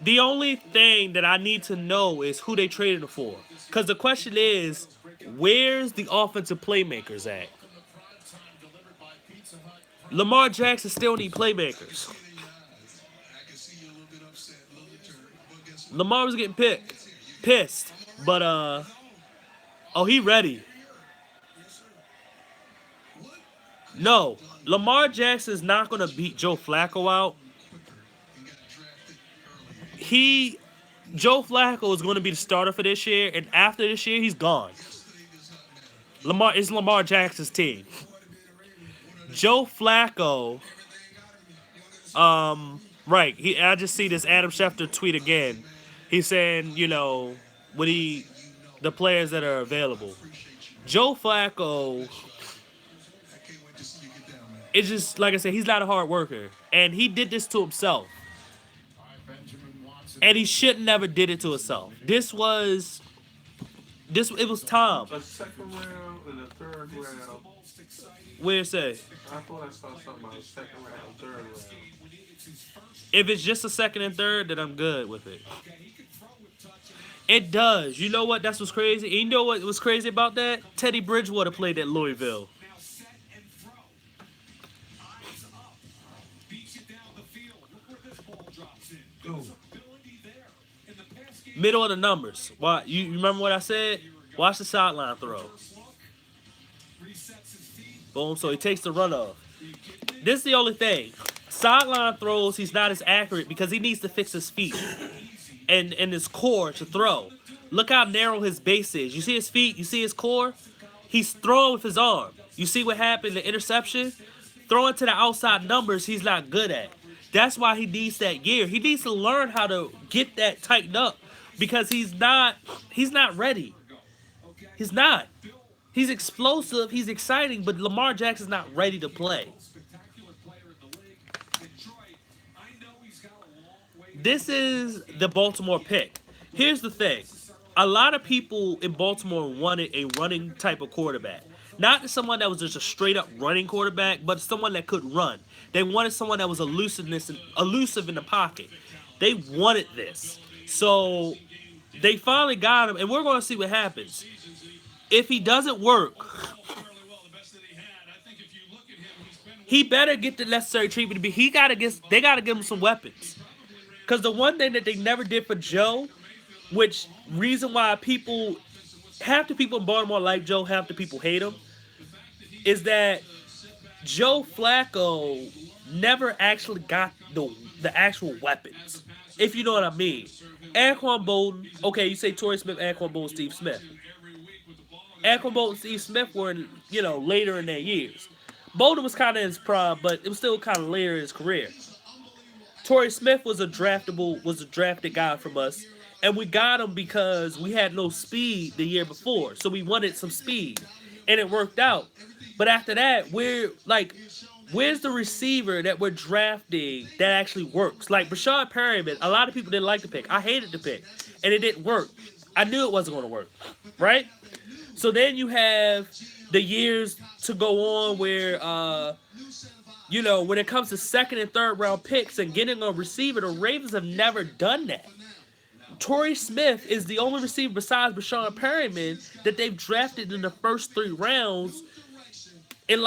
The only thing that I need to know is who they traded him for. Because the question is, where's the offensive playmakers at? Lamar Jackson still need playmakers. Lamar was getting pissed. But, oh, he ready. No, Lamar Jackson's not going to beat Joe Flacco out. Joe Flacco is going to be the starter for this year, and after this year, he's gone. It's Lamar Jackson's team. Joe Flacco, right, I just see this Adam Schefter tweet again. He's saying, you know, the players that are available. Joe Flacco, it's just, like I said, he's not a hard worker. And he did this to himself. And he should never did it to himself. It was Tom. A second round and a third round. Where it say? I thought I saw something about a second round, third round. If it's just a second and third, then I'm good with it. It does. You know what? That's what's crazy. And you know what was crazy about that? Teddy Bridgewater played at Louisville. Middle of the numbers. Why? You remember what I said? Watch the sideline throw. Boom. So he takes the runoff. This is the only thing. Sideline throws, he's not as accurate because he needs to fix his feet and his core to throw. Look how narrow his base is. You see his feet? You see his core? He's throwing with his arm. You see what happened? The interception? Throwing to the outside numbers, he's not good at. That's why he needs that gear. He needs to learn how to get that tightened up because he's not ready. He's not. He's explosive. He's exciting, but Lamar Jackson's not ready to play. This is the Baltimore pick. Here's the thing. A lot of people in Baltimore wanted a running type of quarterback. Not someone that was just a straight-up running quarterback, but someone that could run. They wanted someone that was elusive in the pocket. They wanted this. So they finally got him, and we're going to see what happens. If he doesn't work, he better get the necessary treatment. They got to give him some weapons. Because the one thing that they never did for Joe, which reason why half the people in Baltimore like Joe, half the people hate him, is that Joe Flacco never actually got the actual weapons, if you know what I mean. Anquan Bolden. Okay, you say Torrey Smith, Anquan Bolden, Steve Smith. Anquan Bolden, Steve Smith were in, later in their years. Bolden was kind of in his prime, but it was still kind of later in his career. Torrey Smith was a drafted guy from us, and we got him because we had no speed the year before, so we wanted some speed, and it worked out. But after that, where's the receiver that we're drafting that actually works? Like Brashad Perryman, a lot of people didn't like the pick. I hated the pick, and it didn't work. I knew it wasn't going to work, right? So then you have the years to go on where, when it comes to second and third round picks and getting a receiver, the Ravens have never done that. Torrey Smith is the only receiver besides Brashad Perryman that they've drafted in the first 3 rounds in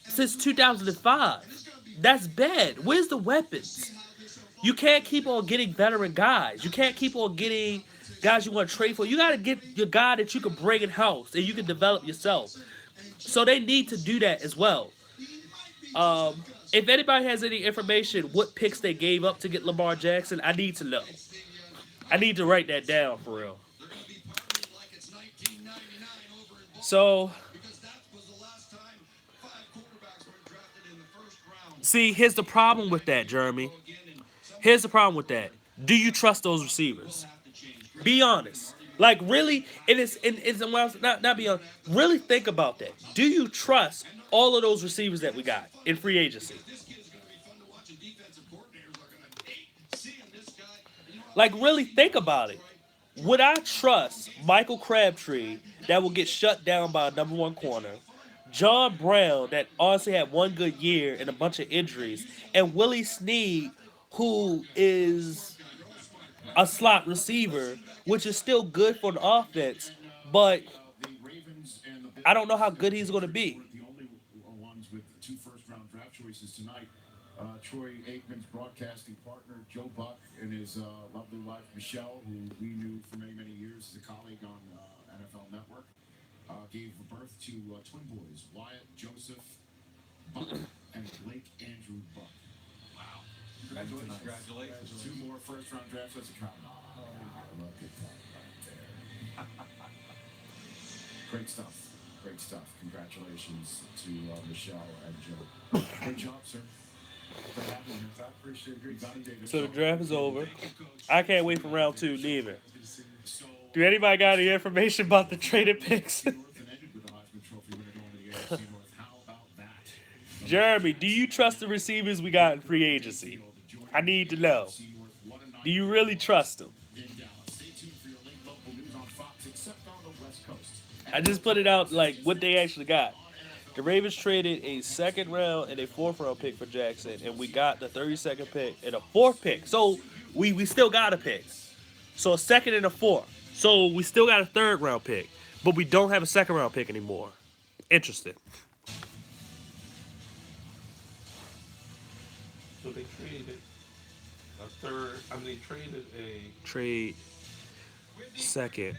since 2005. That's bad. Where's the weapons? You can't keep on getting veteran guys. You can't keep on getting guys you want to trade for. You got to get your guy that you can bring in house and you can develop yourself. So they need to do that as well. If anybody has any information, what picks they gave up to get Lamar Jackson, I need to know. I need to write that down for real. So, see, here's the problem with that, Jeremy. Here's the problem with that. Do you trust those receivers? Be honest. Like, really, not be honest. Really think about that. Do you trust all of those receivers that we got in free agency? Like, really think about it. Would I trust Michael Crabtree that will get shut down by a number 1 corner, John Brown that honestly had 1 good year and a bunch of injuries, and Willie Snead, who is a slot receiver, which is still good for the offense, but I don't know how good he's going to be. The only ones with 2 first-round draft choices tonight. Troy Aikman's broadcasting partner, Joe Buck, and his lovely wife, Michelle, who we knew for many, many years as a colleague on NFL Network, gave birth to twin boys, Wyatt Joseph Buck and Blake Andrew Buck. Wow. Congratulations. 2 more first-round drafts as a count. Look at that right there. Great stuff. Great stuff. Congratulations to Michelle and Joe. Good job, sir. So the draft is over. I can't wait for round 2 neither. Do anybody got any information about the traded picks? Jeremy, do you trust the receivers we got in free agency? I need to know. Do you really trust them? I just put it out like what they actually got. The Ravens traded a 2nd round and a 4th round pick for Jackson, and we got the 32nd pick and a 4th pick. So we still got a pick. So a 2nd and a 4th. So we still got a 3rd round pick, but we don't have a 2nd round pick anymore. Interesting. So they traded a 3rd. They traded a trade 2nd. In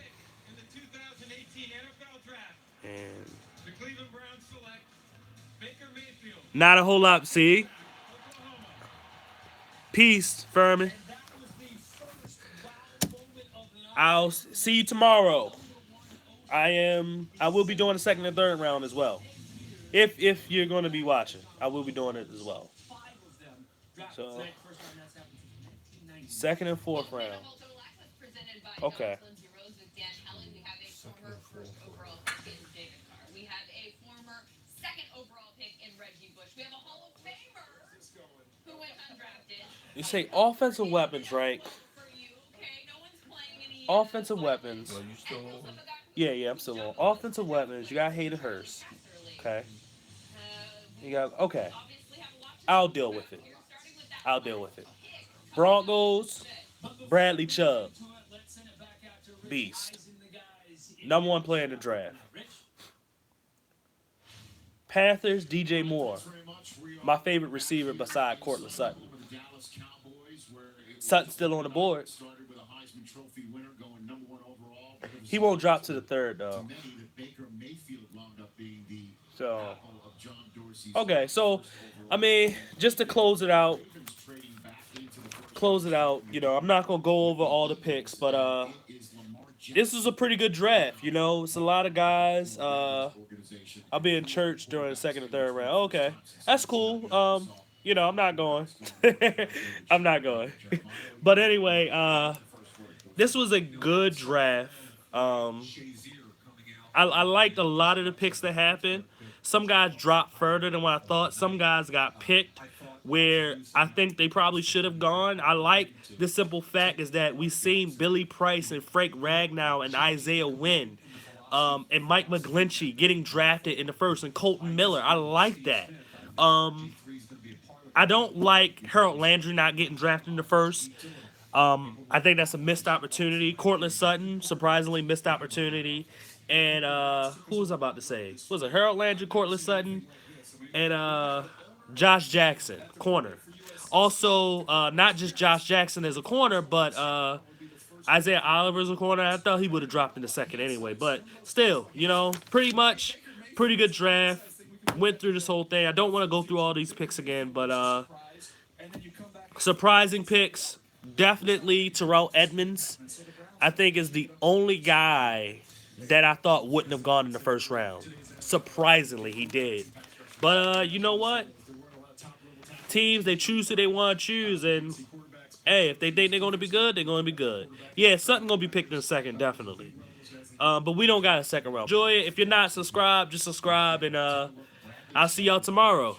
the 2018 NFL Draft, And the Cleveland Browns select Baker Mayfield. not a whole lot. See? Peace, Furman. I'll see you tomorrow. I will be doing the 2nd and 3rd round as well. If you're going to be watching, I will be doing it as well. So 2nd and 4th round. Okay. We have a former 2nd overall pick in Reggie Bush. We have a Hall of Famer who went undrafted. You say offensive weapons, right? Offensive weapons. Well, you still on? Yeah, I'm still on. Offensive weapons. You got Hayden Hurst. Okay. You got okay. I'll deal with it. Broncos. Bradley Chubb. Beast. Number 1 player in the draft. Panthers. DJ Moore. My favorite receiver beside Cortland Sutton. Sutton's still on the board. He won't drop to the 3rd though. So, okay, so I mean, just to close it out, close it out, you know, I'm not gonna go over all the picks, but this was a pretty good draft. You know, it's a lot of guys. I'll be in church during the second and third round. Okay, that's cool. You know, I'm not going. I'm not going. But anyway, this was a good draft. I liked a lot of the picks that happened. Some guys dropped further than what I thought. Some guys got picked where I think they probably should have gone. I like the simple fact is that we've seen Billy Price and Frank Ragnow and Isaiah Wynn and Mike McGlinchey getting drafted in the first, and Colton Miller. I like that. I don't like Harold Landry not getting drafted in the first. I think that's a missed opportunity. Cortland Sutton, surprisingly missed opportunity. And who was I about to say? Was it Harold Landry, Cortland Sutton, and Josh Jackson, corner. Also, not just Josh Jackson as a corner, but Isaiah Oliver as a corner. I thought he would have dropped in the second anyway. But still, you know, pretty good draft. Went through this whole thing. I don't want to go through all these picks again, but surprising picks. Definitely Terrell Edmonds, I think, is the only guy that I thought wouldn't have gone in the first round. Surprisingly, he did. But you know what? Teams, they choose who they want to choose, and hey, if they think they're going to be good, they're going to be good. Yeah, Sutton going to be picked in a second, definitely. But we don't got a second round. Enjoy it. If you're not subscribed, just subscribe, and I'll see y'all tomorrow.